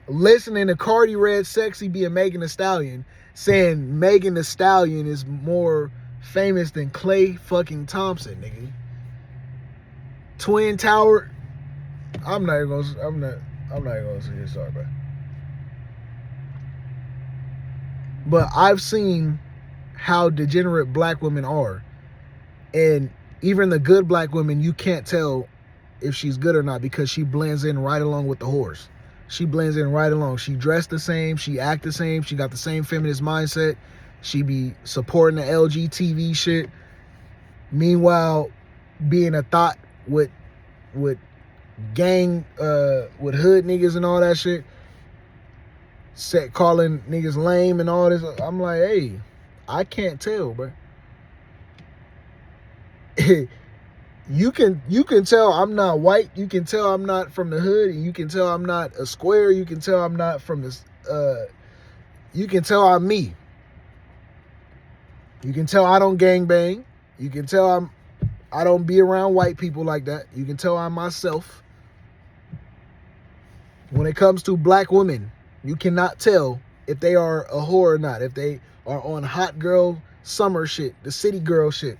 Listening to Cardi Red Sexy being Megan Thee Stallion, saying Megan Thee Stallion is more famous than Clay fucking Thompson, nigga. Twin Tower. I'm not even gonna say this, sorry, bro. But I've seen how degenerate black women are. And even the good black women, you can't tell if she's good or not because she blends in right along with the whores. She blends in right along. She dressed the same. She act the same. She got the same feminist mindset. She be supporting the LGTV shit. Meanwhile, being a thought with gang, with hood niggas and all that shit. Calling niggas lame and all this. I'm like, hey, I can't tell, bro. You can tell I'm not white. You can tell I'm not from the hood. And you can tell I'm not a square. You can tell I'm not from this. You can tell I'm me. You can tell I don't gangbang. You can tell I don't be around white people like that. You can tell I'm myself. When it comes to black women, you cannot tell if they are a whore or not. If they are on hot girl summer shit, the city girl shit.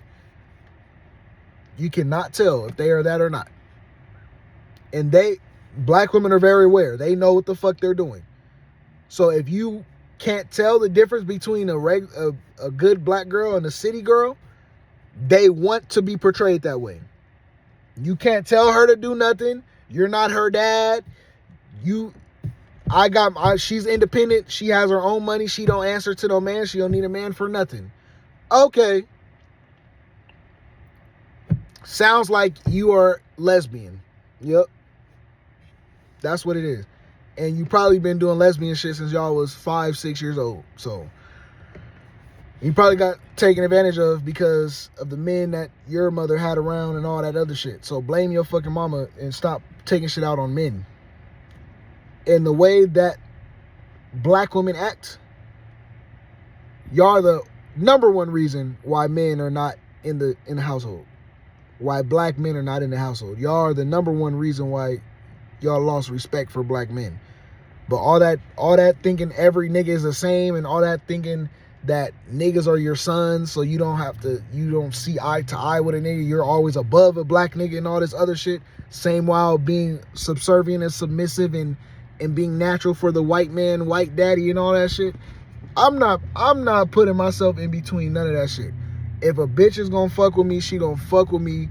You cannot tell if they are that or not. And black women are very aware. They know what the fuck they're doing. So if you can't tell the difference between a good black girl and a city girl, they want to be portrayed that way. You can't tell her to do nothing. You're not her dad. She's independent. She has her own money. She don't answer to no man. She don't need a man for nothing. Okay. Sounds like you are lesbian. Yep. That's what it is. And you probably been doing lesbian shit since y'all was 5-6 years old. So you probably got taken advantage of because of the men that your mother had around and all that other shit. So blame your fucking mama and stop taking shit out on men. And the way that black women act, y'all are the number one reason why men are not in the household. Why black men are not in the household. Y'all are the number one reason why y'all lost respect for black men. But all that thinking every nigga is the same and all that thinking that niggas are your sons, so you don't see eye to eye with a nigga, you're always above a black nigga and all this other shit, same while being subservient and submissive and and being natural for the white man, white daddy, and all that shit. I'm not putting myself in between none of that shit. If a bitch is gonna fuck with me, she gonna fuck with me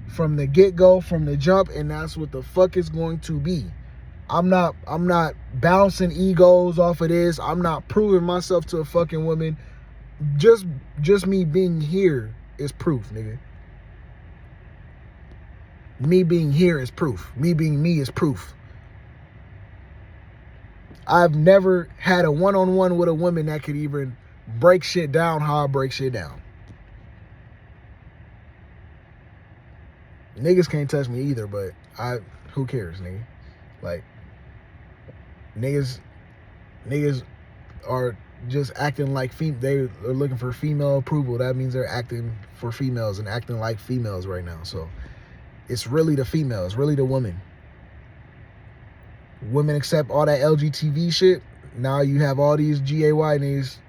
from the get-go, from the jump, and that's what the fuck it's going to be. I'm not bouncing egos off of this. I'm not proving myself to a fucking woman. Just me being here is proof, nigga. Me being here is proof. Me being me is proof. I've never had a one-on-one with a woman that could even break shit down how I break shit down. Niggas can't touch me either, but who cares, nigga? Like, niggas are just acting like they are looking for female approval. That means they're acting for females and acting like females right now. So it's really the females, really the women. Women accept all that LGTV shit. Now you have all these GAY niggas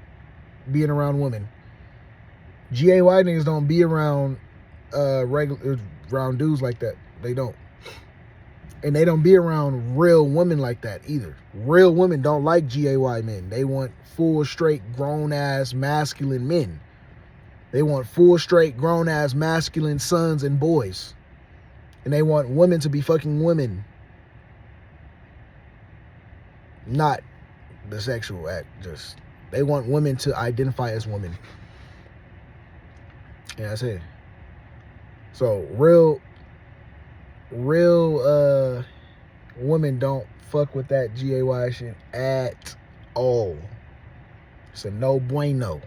being around women. GAY niggas don't be around around dudes like that. They don't. And they don't be around real women like that either. Real women don't like GAY men. They want full, straight, grown-ass, masculine men. They want full, straight, grown-ass, masculine sons and boys. And they want women to be fucking women. Not the sexual act. Just, they want women to identify as women. Yeah, that's it. So, real women don't fuck with that GAY shit at all. It's a no bueno.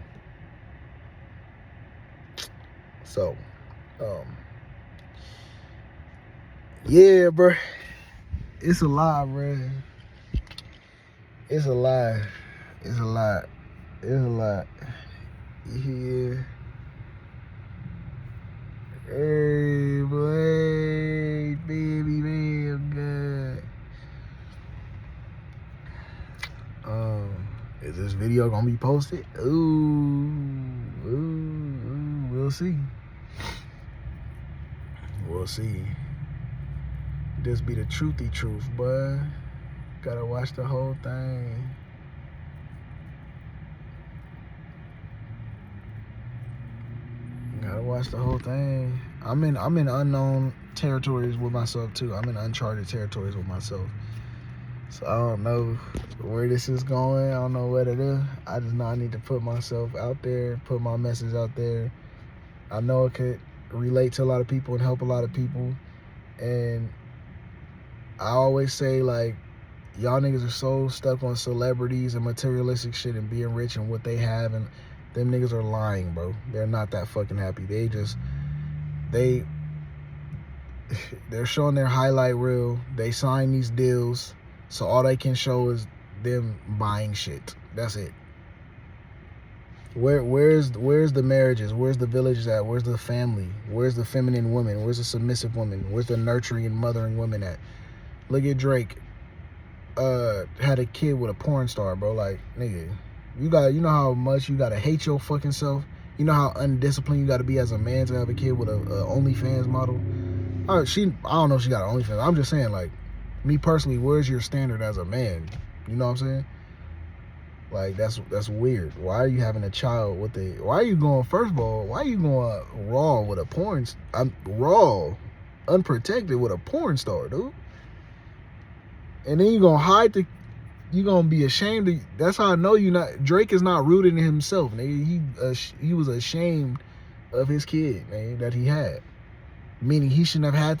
So, yeah, bro. It's a lie, bro. It's a lie. It's a lot. It's a lot. Yeah. Hey, boy, baby, man, God. Is this video gonna be posted? Ooh, we'll see. We'll see. This be the truthy truth, but gotta watch the whole thing. Gotta watch the whole thing. I'm in unknown territories with myself too. I'm in uncharted territories with myself. So I don't know where this is going. I don't know what it is. I just know I need to put myself out there, put my message out there. I know it could relate to a lot of people and help a lot of people. And I always say, like, y'all niggas are so stuck on celebrities and materialistic shit and being rich and what they have, and them niggas are lying, bro. They're not that fucking happy. They're showing their highlight reel. They sign these deals, so all they can show is them buying shit. That's it. Where's the marriages? Where's the villages at? Where's the family? Where's the feminine woman? Where's the submissive woman? Where's the nurturing and mothering woman at? Look at Drake. Had a kid with a porn star, bro. Like, nigga, you know how much you gotta hate your fucking self. You know how undisciplined you gotta be as a man to have a kid with a OnlyFans model. I don't know if she got an OnlyFans. I'm just saying, like, me personally, where's your standard as a man? You know what I'm saying? Like, that's weird. Why are you having a child with why are you going, first of all, why are you going raw with a porn, raw, unprotected with a porn star, dude? And then you're gonna you're gonna be ashamed that's how I know Drake is not rooted in himself, nigga. He was ashamed of his kid, man, that he had. Meaning he shouldn't have had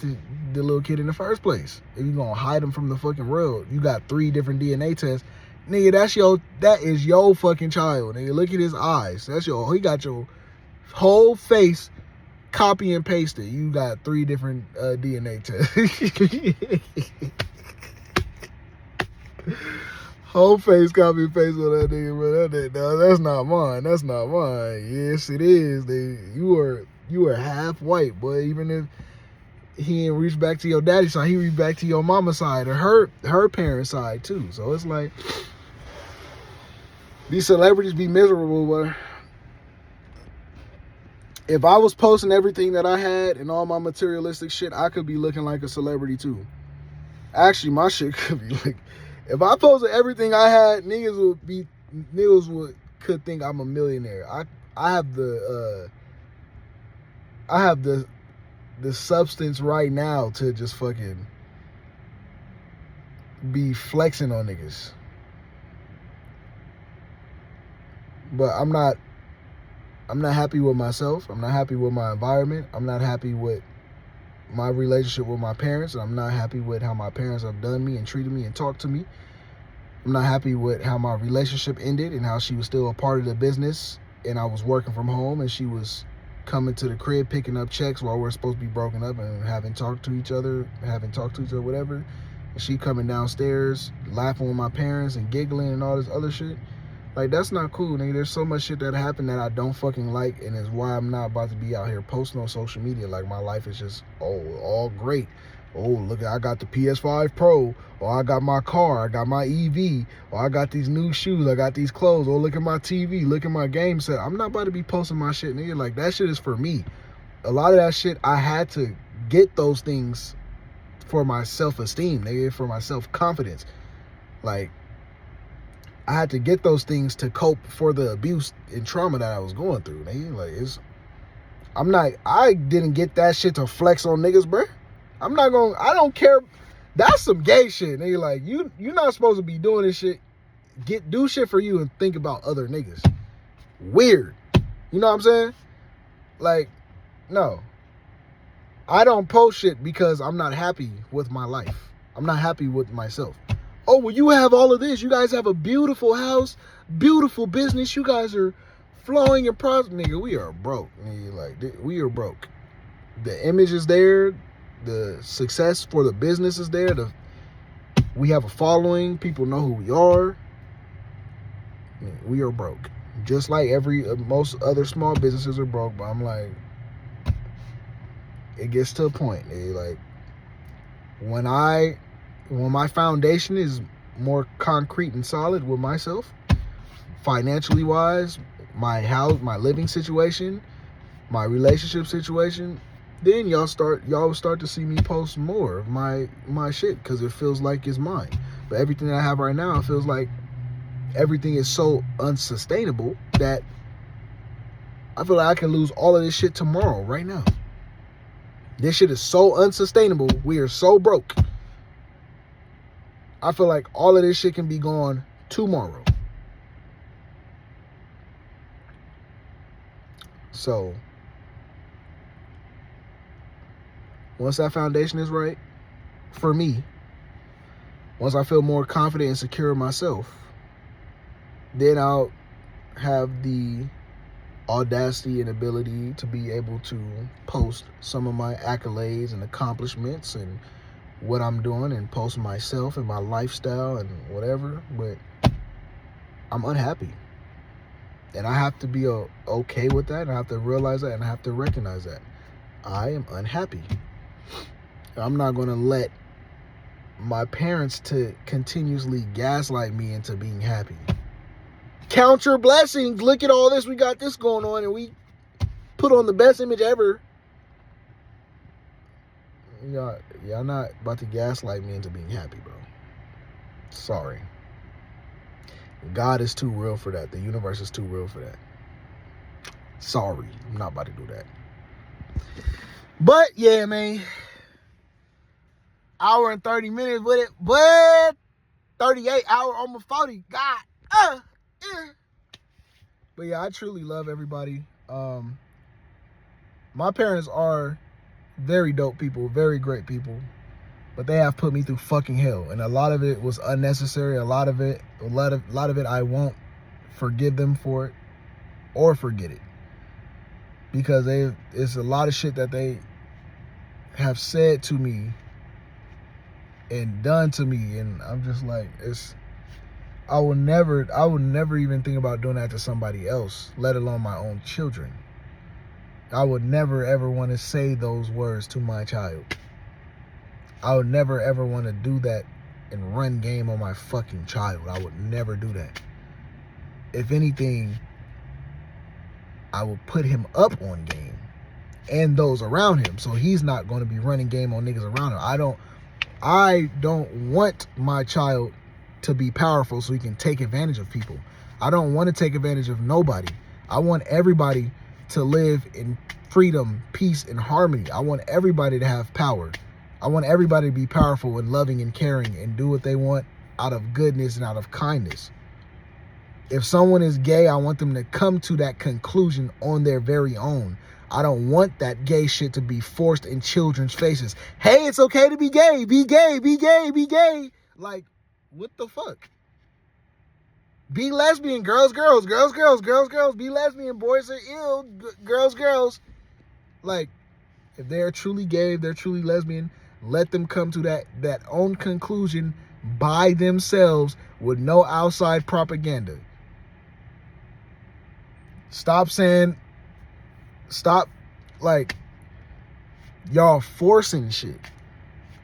the little kid in the first place. If you're gonna hide him from the fucking world, you got 3 different DNA tests. Nigga, that is your fucking child, nigga. Look at his eyes. He got your whole face copy and pasted. You got 3 different DNA tests. Whole face copy and paste on that nigga, bro. That's not mine. That's not mine. Yes, it is. You are half white, boy. Even if he ain't reached back to your daddy's side, he reached back to your mama's side or her parents' side too. So it's like, these celebrities be miserable, but if I was posting everything that I had and all my materialistic shit, I could be looking like a celebrity too. Actually, my shit could be like, If I posted everything I had, niggas could think I'm a millionaire. I have the substance right now to just fucking be flexing on niggas. But I'm not happy with myself. I'm not happy with my environment. I'm not happy with my relationship with my parents. I'm not happy with how my parents have done me and treated me and talked to me. I'm not happy with how my relationship ended and how she was still a part of the business and I was working from home and she was coming to the crib picking up checks while we're supposed to be broken up and haven't talked to each other, whatever. And she coming downstairs laughing with my parents and giggling and all this other shit. Like, that's not cool, nigga. There's so much shit that happened that I don't fucking like, and it's why I'm not about to be out here posting on social media like my life is just, all great. Oh, look, I got the PS5 Pro, or I got my car, I got my EV, or I got these new shoes, I got these clothes, or look at my TV, look at my game set. I'm not about to be posting my shit, nigga. Like, that shit is for me. A lot of that shit, I had to get those things for my self-esteem, nigga, for my self-confidence. Like, I had to get those things to cope for the abuse and trauma that I was going through, nigga. Like, I didn't get that shit to flex on niggas, bruh. I don't care. That's some gay shit, nigga. Like, you're not supposed to be doing this shit. Do shit for you and think about other niggas. Weird. You know what I'm saying? Like, no. I don't post shit because I'm not happy with my life. I'm not happy with myself. Oh, well, you have all of this. You guys have a beautiful house, beautiful business. You guys are flowing and prosperous. Nigga, we are broke. Nigga, like, we are broke. The image is there. The success for the business is there. We have a following. People know who we are. We are broke. Just like most other small businesses are broke. But I'm like, it gets to a point. Nigga, like, when my foundation is more concrete and solid with myself, financially wise, my house, my living situation, my relationship situation, then y'all will start to see me post more of my shit because it feels like it's mine. But everything that I have right now, it feels like everything is so unsustainable that I feel like I can lose all of this shit tomorrow, right now. This shit is so unsustainable. We are so broke. I feel like all of this shit can be gone tomorrow. So, once that foundation is right, for me, once I feel more confident and secure in myself, then I'll have the audacity and ability to be able to post some of my accolades and accomplishments and what I'm doing and post myself and my lifestyle and whatever. But I'm unhappy. And I have to be okay with that. And I have to realize that and I have to recognize that. I am unhappy. I'm not going to let my parents to continuously gaslight me into being happy. Count your blessings. Look at all this. We got this going on and we put on the best image ever. Y'all not about to gaslight me into being happy, bro. Sorry. God is too real for that. The universe is too real for that. Sorry. I'm not about to do that. But, yeah, man. Hour and 30 minutes with it. But 38 hour, almost 40. God. Yeah. But, yeah, I truly love everybody. My parents are very dope people, very great people, but they have put me through fucking hell, and a lot of it was unnecessary. A lot of it, I won't forgive them for it or forget it, because it's a lot of shit that they have said to me and done to me, and I'm just like, I will never even think about doing that to somebody else, let alone my own children. I would never, ever want to say those words to my child. I would never, ever want to do that and run game on my fucking child. I would never do that. If anything, I would put him up on game and those around him, so he's not going to be running game on niggas around him. I don't want my child to be powerful so he can take advantage of people. I don't want to take advantage of nobody. I want everybody to live in freedom, peace, and harmony. I want everybody to have power. I want everybody to be powerful and loving and caring and do what they want out of goodness and out of kindness. If someone is gay, I want them to come to that conclusion on their very own. I don't want that gay shit to be forced in children's faces. Hey, it's okay to be gay. Be gay, be gay, be gay. Like, what the fuck? Be lesbian, girls, girls, girls, girls, girls, girls. Be lesbian, boys are ill, girls, girls. Like, if they're truly gay, if they're truly lesbian, let them come to that own conclusion by themselves with no outside propaganda. Stop, like, y'all forcing shit.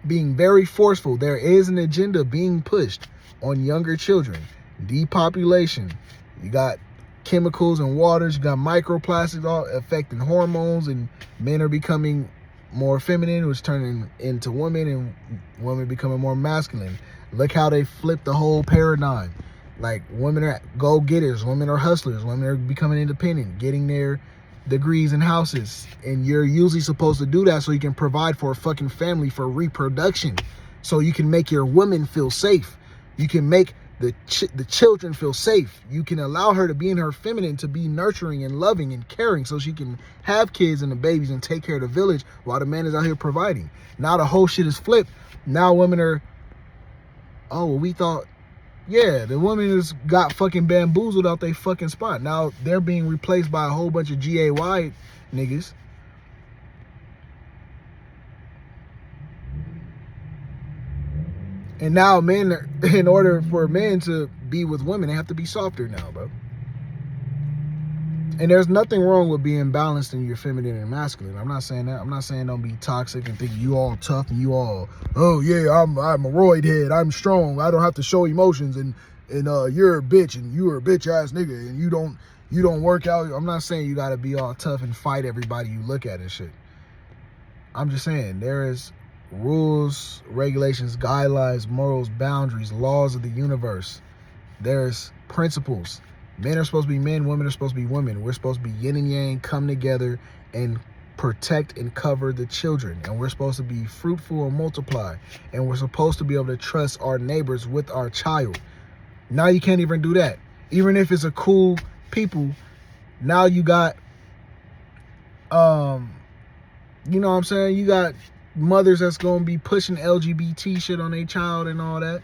Being very forceful. There is an agenda being pushed on younger children. Depopulation. You got chemicals and waters. You got microplastics all affecting hormones, and men are becoming more feminine, which turning into women, and women becoming more masculine. Look how they flipped the whole paradigm. Like, women are go-getters, women are hustlers, women are becoming independent, getting their degrees and houses. And you're usually supposed to do that so you can provide for a fucking family, for reproduction. So you can make your woman feel safe. You can make the children feel safe. You can allow her to be in her feminine, to be nurturing and loving and caring, so she can have kids and the babies and take care of the village while the man is out here providing. Now the whole shit is flipped. Now women are, oh, well, we thought, yeah, the women has got fucking bamboozled out they fucking spot. Now they're being replaced by a whole bunch of GAY niggas. And now men, in order for men to be with women, they have to be softer now, bro. And there's nothing wrong with being balanced in your feminine and masculine. I'm not saying that. I'm not saying don't be toxic and think you all tough and you all, oh yeah, I'm a roid head, I'm strong, I don't have to show emotions, and you're a bitch and you're a bitch ass nigga and you don't work out. I'm not saying you gotta be all tough and fight everybody you look at and shit. I'm just saying there is rules, regulations, guidelines, morals, boundaries, laws of the universe. There's principles. Men are supposed to be men, women are supposed to be women. We're supposed to be yin and yang, come together and protect and cover the children. And we're supposed to be fruitful and multiply. And we're supposed to be able to trust our neighbors with our child. Now you can't even do that. Even if it's a cool people, now you got, you know what I'm saying? You got mothers that's going to be pushing LGBT shit on their child and all that.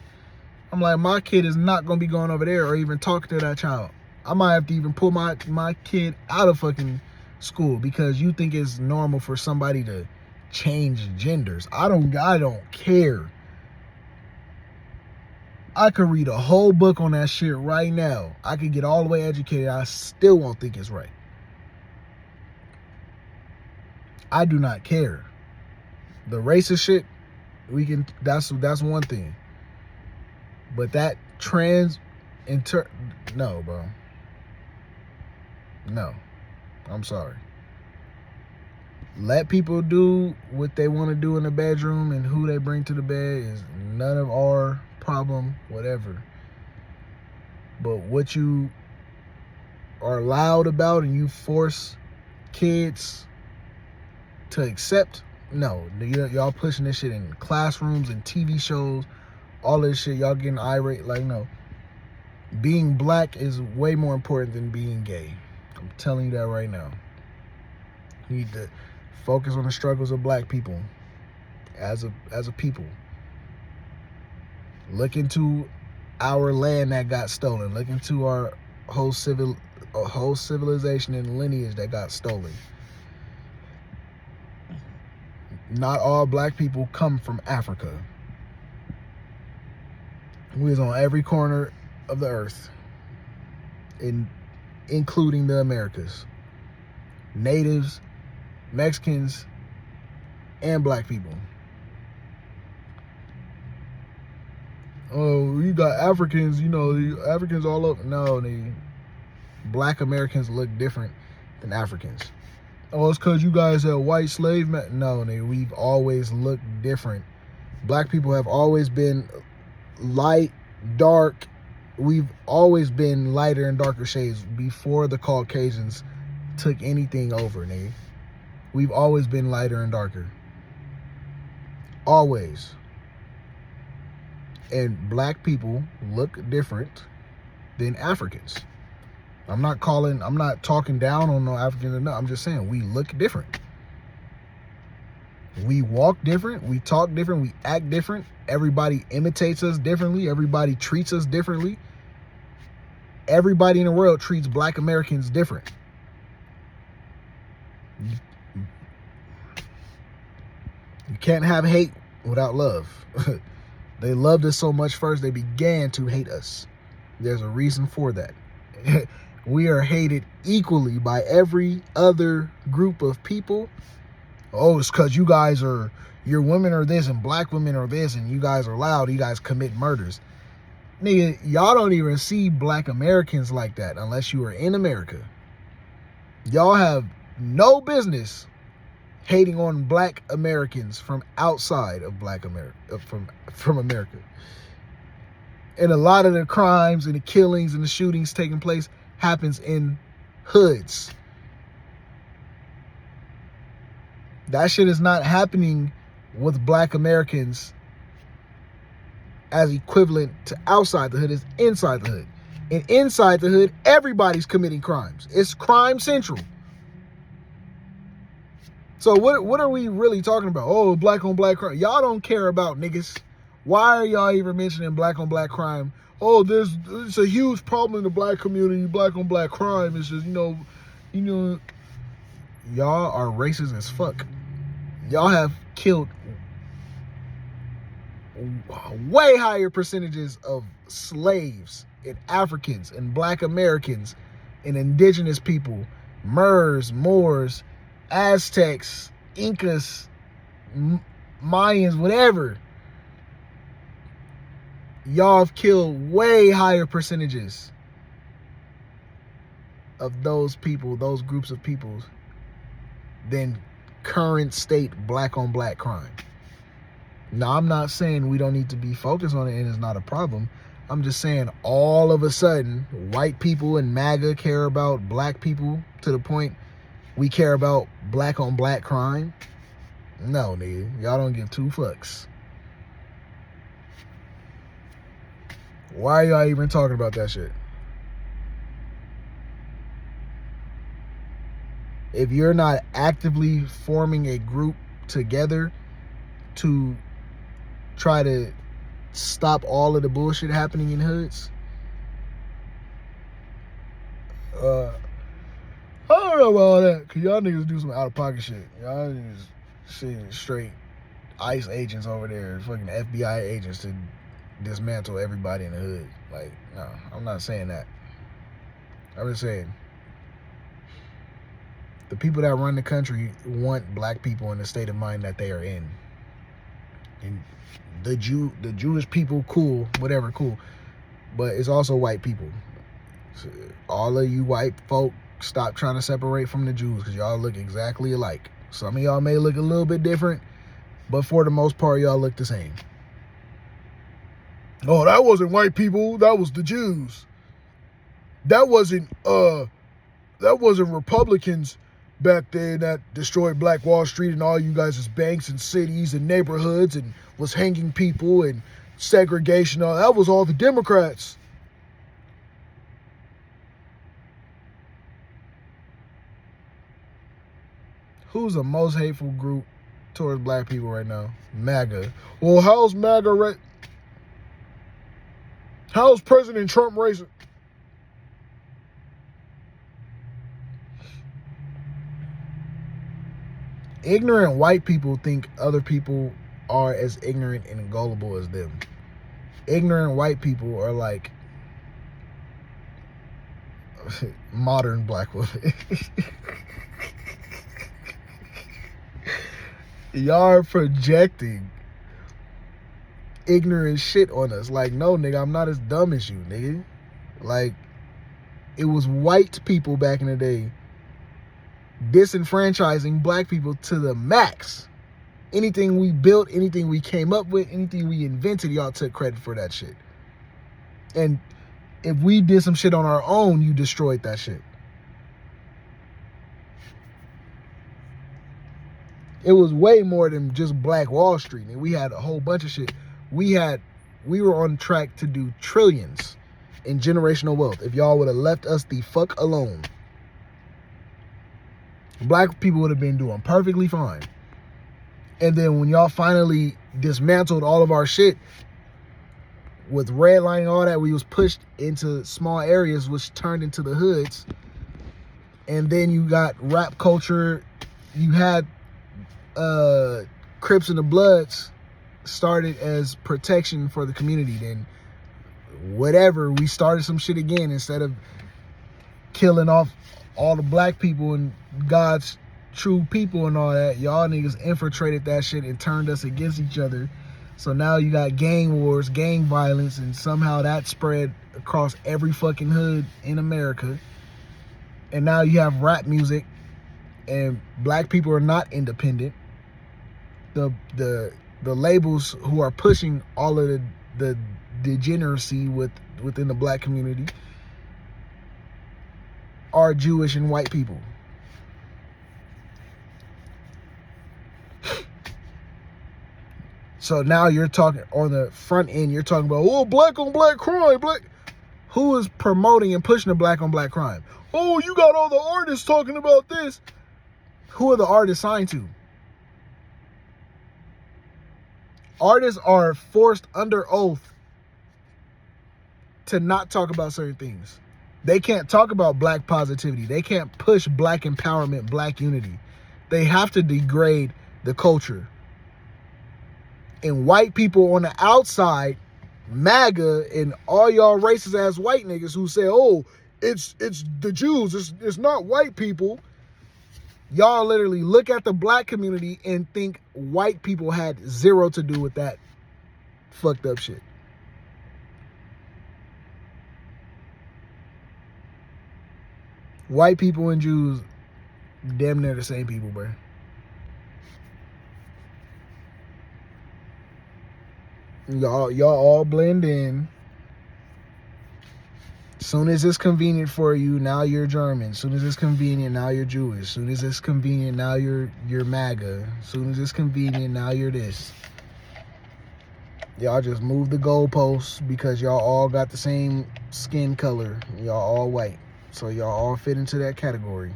I'm like, my kid is not going to be going over there or even talking to that child. I might have to even pull my kid out of fucking school because you think it's normal for somebody to change genders. I don't care. I could read a whole book on that shit right now. I could get all the way educated. I still won't think it's right. I do not care. The racist shit, that's one thing. But that no, bro. No. I'm sorry. Let people do what they want to do in the bedroom, and who they bring to the bed is none of our problem, whatever. But what you are loud about and you force kids to accept, no. Y'all pushing this shit in classrooms and TV shows, all this shit, y'all getting irate. Like, no. Being black is way more important than being gay. I'm telling you that right now. You need to focus on the struggles of black people as a people. Look into our land that got stolen. Look into our whole civilization and lineage that got stolen. Not all black people come from Africa. We was on every corner of the earth, including the Americas. Natives, Mexicans, and black people. Oh, you got Africans, Africans all over. No, black Americans look different than Africans. Oh, it's because you guys are white slave men. No, we've always looked different. Black people have always been light, dark. We've always been lighter and darker shades before the Caucasians took anything over, nigga. We've always been lighter and darker. Always. And black people look different than Africans. I'm not talking down on no Africans or no. I'm just saying we look different. We walk different, we talk different, we act different. Everybody imitates us differently. Everybody treats us differently. Everybody in the world treats black Americans different. You can't have hate without love. They loved us so much first, they began to hate us. There's a reason for that. We are hated equally by every other group of people. Oh, it's because you guys are, your women are this and black women are this and you guys are loud, you guys commit murders. Nigga, y'all don't even see black Americans like that unless you are in America. Y'all have no business hating on black Americans from outside of black America, from America. And a lot of the crimes and the killings and the shootings taking place happens in hoods. That shit is not happening with black Americans as equivalent to outside the hood, is inside the hood. And inside the hood, everybody's committing crimes. It's crime central. So what are we really talking about? Oh, black on black crime. Y'all don't care about niggas. Why are y'all even mentioning black on black crime? Oh, it's a huge problem in the black community. Black on black crime is just, y'all are racist as fuck. Y'all have killed way higher percentages of slaves and Africans and black Americans and indigenous people, Moors, Aztecs, Incas, Mayans, whatever. Y'all have killed way higher percentages of those people, those groups of people, than current state black on black crime. Now, I'm not saying we don't need to be focused on it and it's not a problem. I'm just saying all of a sudden, white people and MAGA care about black people to the point we care about black on black crime. No, nigga. Y'all don't give two fucks. Why are y'all even talking about that shit? If you're not actively forming a group together to try to stop all of the bullshit happening in hoods, I don't know about all that, because y'all niggas do some out-of-pocket shit. Y'all niggas sending straight ICE agents over there, fucking FBI agents to dismantle everybody in the hood. Like, no, I'm not saying that. I'm just saying the people that run the country want black people in the state of mind that they are in. And the Jewish people, cool, whatever, cool. But it's also white people. So all of you white folk, stop trying to separate from the Jews, because y'all look exactly alike. Some of y'all may look a little bit different, but for the most part, y'all look the same. Oh, that wasn't white people, that was the Jews. That wasn't Republicans back then that destroyed Black Wall Street and all you guys' banks and cities and neighborhoods and was hanging people and segregation. That was all the Democrats. Who's the most hateful group towards black people right now? MAGA. Well, how's MAGA how's President Trump racist? Ignorant white people think other people are as ignorant and gullible as them. Ignorant white people are like modern black women. Y'all are projecting ignorant shit on us. Like, no, nigga, I'm not as dumb as you, nigga. Like, it was white people back in the day disenfranchising black people to the max. Anything we built, anything we came up with, anything we invented, y'all took credit for that shit. And if we did some shit on our own, you destroyed that shit. It was way more than just Black Wall Street. And we had a whole bunch of shit. We were on track to do trillions in generational wealth if y'all would have left us the fuck alone. Black people would have been doing perfectly fine. And then when y'all finally dismantled all of our shit with redlining, all that, we was pushed into small areas which turned into the hoods. And then you got rap culture. You had Crips and the Bloods started as protection for the community. Then whatever, we started some shit again. Instead of killing off all the black people and God's true people and all that, y'all niggas infiltrated that shit and turned us against each other. So now you got gang wars, gang violence, and somehow that spread across every fucking hood in America. And now you have rap music, and black people are not independent. The labels who are pushing all of the degeneracy within the black community are Jewish and white people. So now you're talking on the front end, you're talking about, oh, black on black crime, black. Who is promoting and pushing the black on black crime? Oh, you got all the artists talking about this. Who are the artists signed to? Artists are forced under oath to not talk about certain things. They can't talk about black positivity. They can't push black empowerment, black unity. They have to degrade the culture. And white people on the outside, MAGA and all y'all racist ass white niggas who say, oh, it's the Jews, it's not white people. Y'all literally look at the black community and think white people had zero to do with that fucked up shit. White people and Jews, damn near the same people, bro. Y'all all blend in. Soon as it's convenient for you, now you're German. Soon as it's convenient, now you're Jewish. Soon as it's convenient, now you're MAGA. Soon as it's convenient, now you're this. Y'all just move the goalposts because y'all all got the same skin color. Y'all all white. So y'all all fit into that category.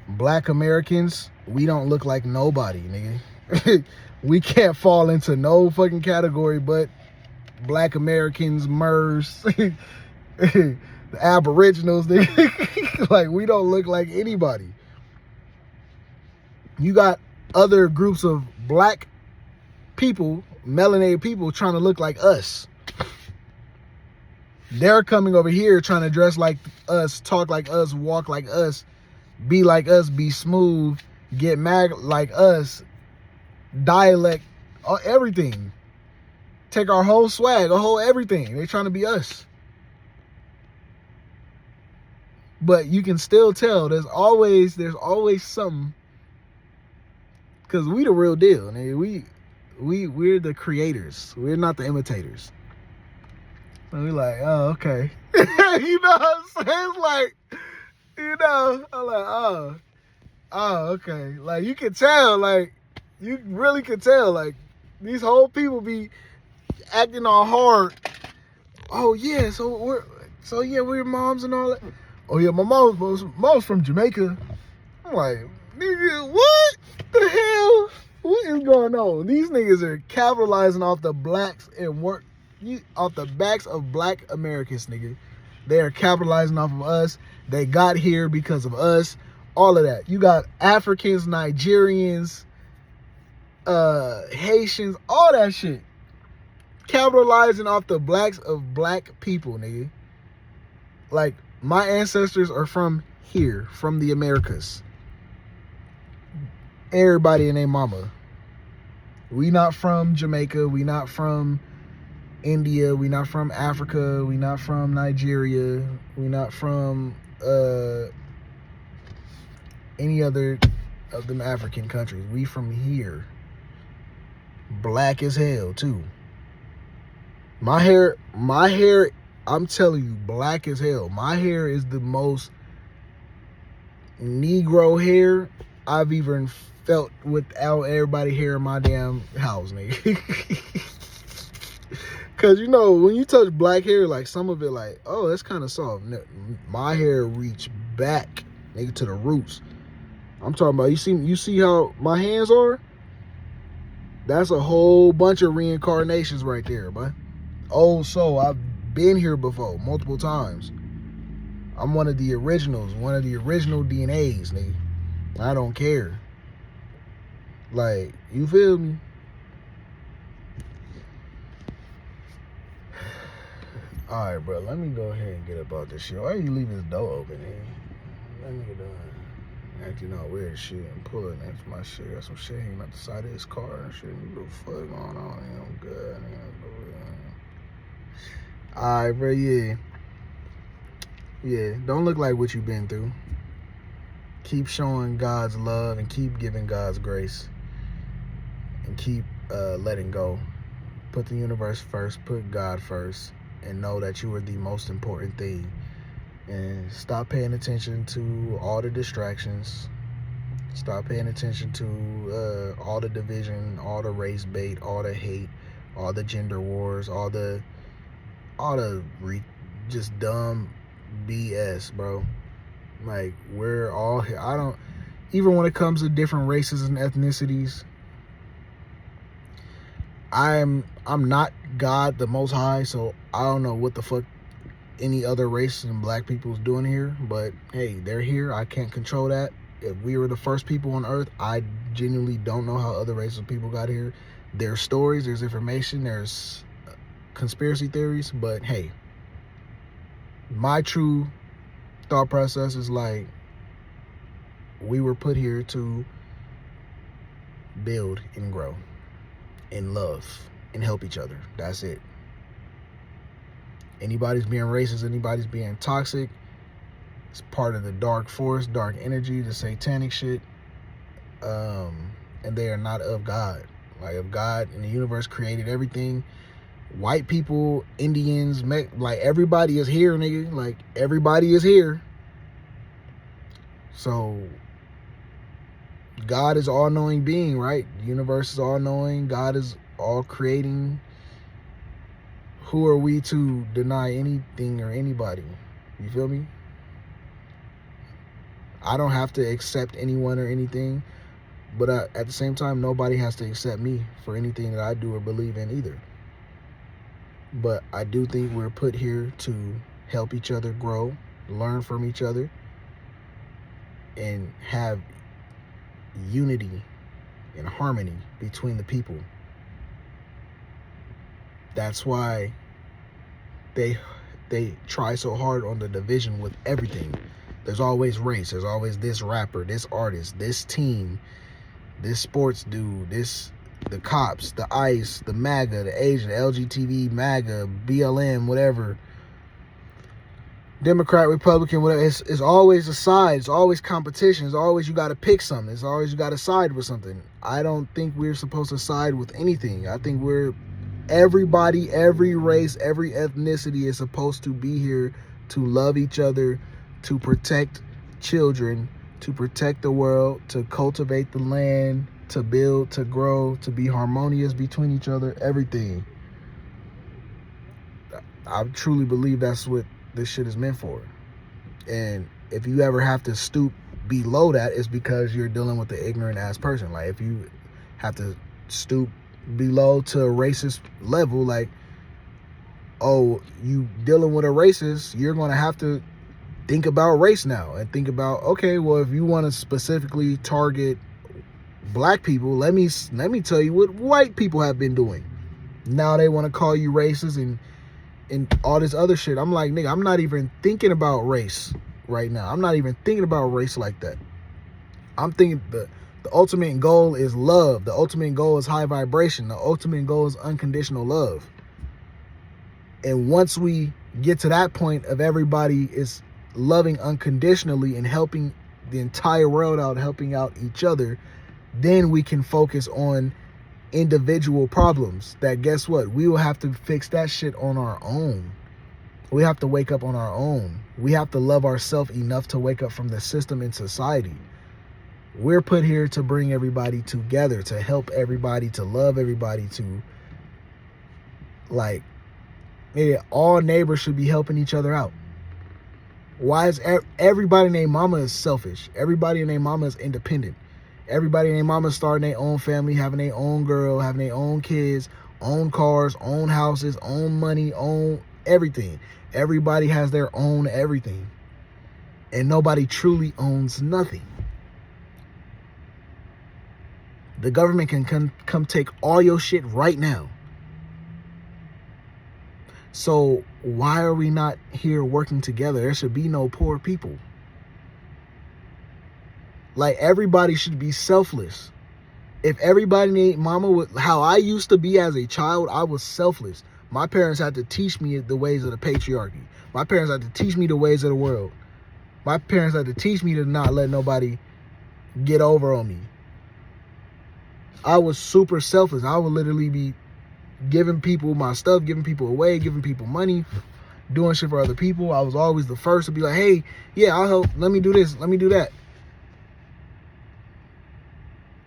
Black Americans, we don't look like nobody, nigga. We can't fall into no fucking category but Black Americans, MERS, the Aboriginals. Like, we don't look like anybody. You got other groups of black people, melanated people, trying to look like us. They're coming over here trying to dress like us, talk like us, walk like us, be like us, be smooth, get mad like us, dialect, everything. Take our whole swag, our whole everything. They're trying to be us. But you can still tell there's always something, because we the real deal. We're the creators. We're not the imitators. So we're like, oh, okay. You know what I'm saying? It's like, you know, I'm like, oh, okay. Like, you can tell, like, you really can tell, like, these whole people be acting all hard. Oh yeah, we're moms and all that. Oh yeah, my mom's from Jamaica. I'm like, nigga, what the hell? What is going on? These niggas are capitalizing off the blacks and off the backs of black Americans, nigga. They are capitalizing off of us. They got here because of us. All of that. You got Africans, Nigerians, Haitians, all that shit. Capitalizing off the blacks of black people, nigga. Like, my ancestors are from here, from the Americas. Everybody and their mama. We not from Jamaica. We not from India. We not from Africa. We not from Nigeria. We not from any other of them African countries. We from here. Black as hell too. My hair I'm telling you, black as hell. My hair is the most Negro hair I've even felt without everybody here in my damn house, nigga. Cause you know, when you touch black hair, like some of it like, oh, that's kind of soft. My hair reach back, nigga, to the roots. I'm talking about, you see how my hands are? That's a whole bunch of reincarnations right there, man. Oh, so I've been here before multiple times. I'm one of the originals, one of the original DNAs, nigga. I don't care. Like, you feel me? All right, bro, let me go ahead and get about this shit. Why you leave this door open here? Let me get done. Acting all weird shit and pulling after my shit. Got some shit hanging out the side of his car and shit. What the fuck going on? I'm good. All right, bro, yeah. Yeah, don't look like what you've been through. Keep showing God's love and keep giving God's grace. And keep letting go. Put the universe first, put God first, and know that you are the most important thing. And stop paying attention to all the distractions. Stop paying attention to all the division, all the race bait, all the hate, all the gender wars, all the just dumb BS, bro. Like, we're all here. Even when it comes to different races and ethnicities, I'm not God the Most High, so I don't know what the fuck any other race and black people's doing here, but hey, they're here. I can't control that. If we were the first people on earth, I genuinely don't know how other races of people got here. There's stories, there's information, there's conspiracy theories, but hey, my true thought process is like, we were put here to build and grow and love and help each other. That's it. Anybody's being racist, anybody's being toxic, it's part of the dark force, dark energy, the satanic shit, and they are not of God. Like, if God and the universe created everything, white people, Indians, like, everybody is here, nigga. Like, everybody is here. So God is all-knowing being, right? The universe is all-knowing. God is all creating. Who are we to deny anything or anybody? You feel me? I don't have to accept anyone or anything, but at the same time, nobody has to accept me for anything that I do or believe in either. But I do think we're put here to help each other grow, learn from each other, and have unity and harmony between the people. That's why they try so hard on the division with everything. There's always race. There's always this rapper, this artist, this team, this sports dude, the cops, the ICE, the MAGA, the Asian, the LGTV, MAGA, BLM, whatever. Democrat, Republican, whatever. It's always a side. It's always competition. It's always you got to pick something. It's always you got to side with something. I don't think we're supposed to side with anything. I think everybody, every race, every ethnicity is supposed to be here to love each other, to protect children, to protect the world, to cultivate the land, to build, to grow, to be harmonious between each other, everything. I truly believe that's what this shit is meant for. And if you ever have to stoop below that, it's because you're dealing with the ignorant ass person. Like, if you have to stoop below to a racist level, like, oh, you dealing with a racist, you're going to have to think about race now and think about, okay, well, if you want to specifically target black people, let me tell you what white people have been doing. Now they want to call you racist and all this other shit. I'm like, nigga, I'm not even thinking about race right now. I'm not even thinking about race like that. I'm thinking the ultimate goal is love. The ultimate goal is high vibration. The ultimate goal is unconditional love. And once we get to that point of everybody is loving unconditionally and helping the entire world out, helping out each other, then we can focus on individual problems that, guess what, we will have to fix that shit on our own. We have to wake up on our own. We have to love ourselves enough to wake up from the system in society. We're put here to bring everybody together, to help everybody, to love everybody, to, like, all neighbors should be helping each other out. Why is everybody named mama is selfish? Everybody named mama is independent. Everybody named mama starting their own family, having their own girl, having their own kids, own cars, own houses, own money, own everything. Everybody has their own everything. And nobody truly owns nothing. The government can come take all your shit right now. So why are we not here working together? There should be no poor people. Like, everybody should be selfless. If everybody named mama would, how I used to be as a child, I was selfless. My parents had to teach me the ways of the patriarchy. My parents had to teach me the ways of the world. My parents had to teach me to not let nobody get over on me. I was super selfless. I would literally be giving people my stuff, giving people away, giving people money, doing shit for other people. I was always the first to be like, hey, yeah, I'll help. Let me do this. Let me do that.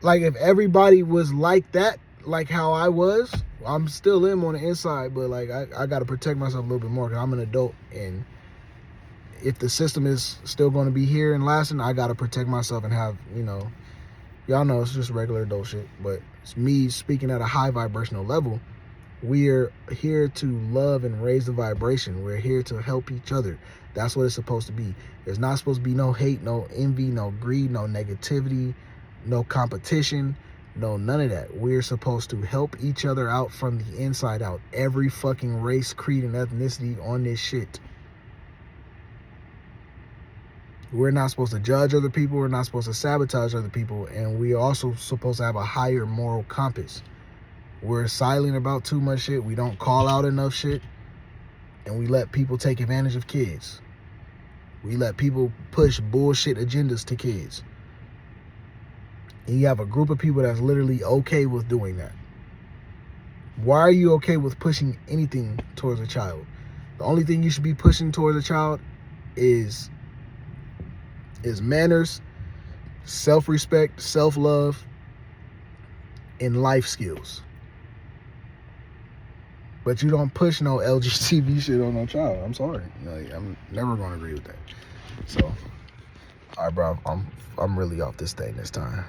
Like, if everybody was like that, like how I was, I'm still on the inside, but like I got to protect myself a little bit more because I'm an adult. And if the system is still going to be here and lasting, I got to protect myself and have, y'all know it's just regular adult shit, but it's me speaking at a high vibrational level. We're here to love and raise the vibration. We're here to help each other. That's what it's supposed to be. There's not supposed to be no hate, no envy, no greed, no negativity, no competition, no none of that. We're supposed to help each other out from the inside out. Every fucking race, creed, and ethnicity on this shit. We're not supposed to judge other people. We're not supposed to sabotage other people. And we're also supposed to have a higher moral compass. We're silent about too much shit. We don't call out enough shit. And we let people take advantage of kids. We let people push bullshit agendas to kids. And you have a group of people that's literally okay with doing that. Why are you okay with pushing anything towards a child? The only thing you should be pushing towards a child is manners, self-respect, self-love, and life skills. But you don't push no LGBT shit on no child. I'm sorry. Like, I'm never going to agree with that. So, all right, bro. I'm really off this thing this time.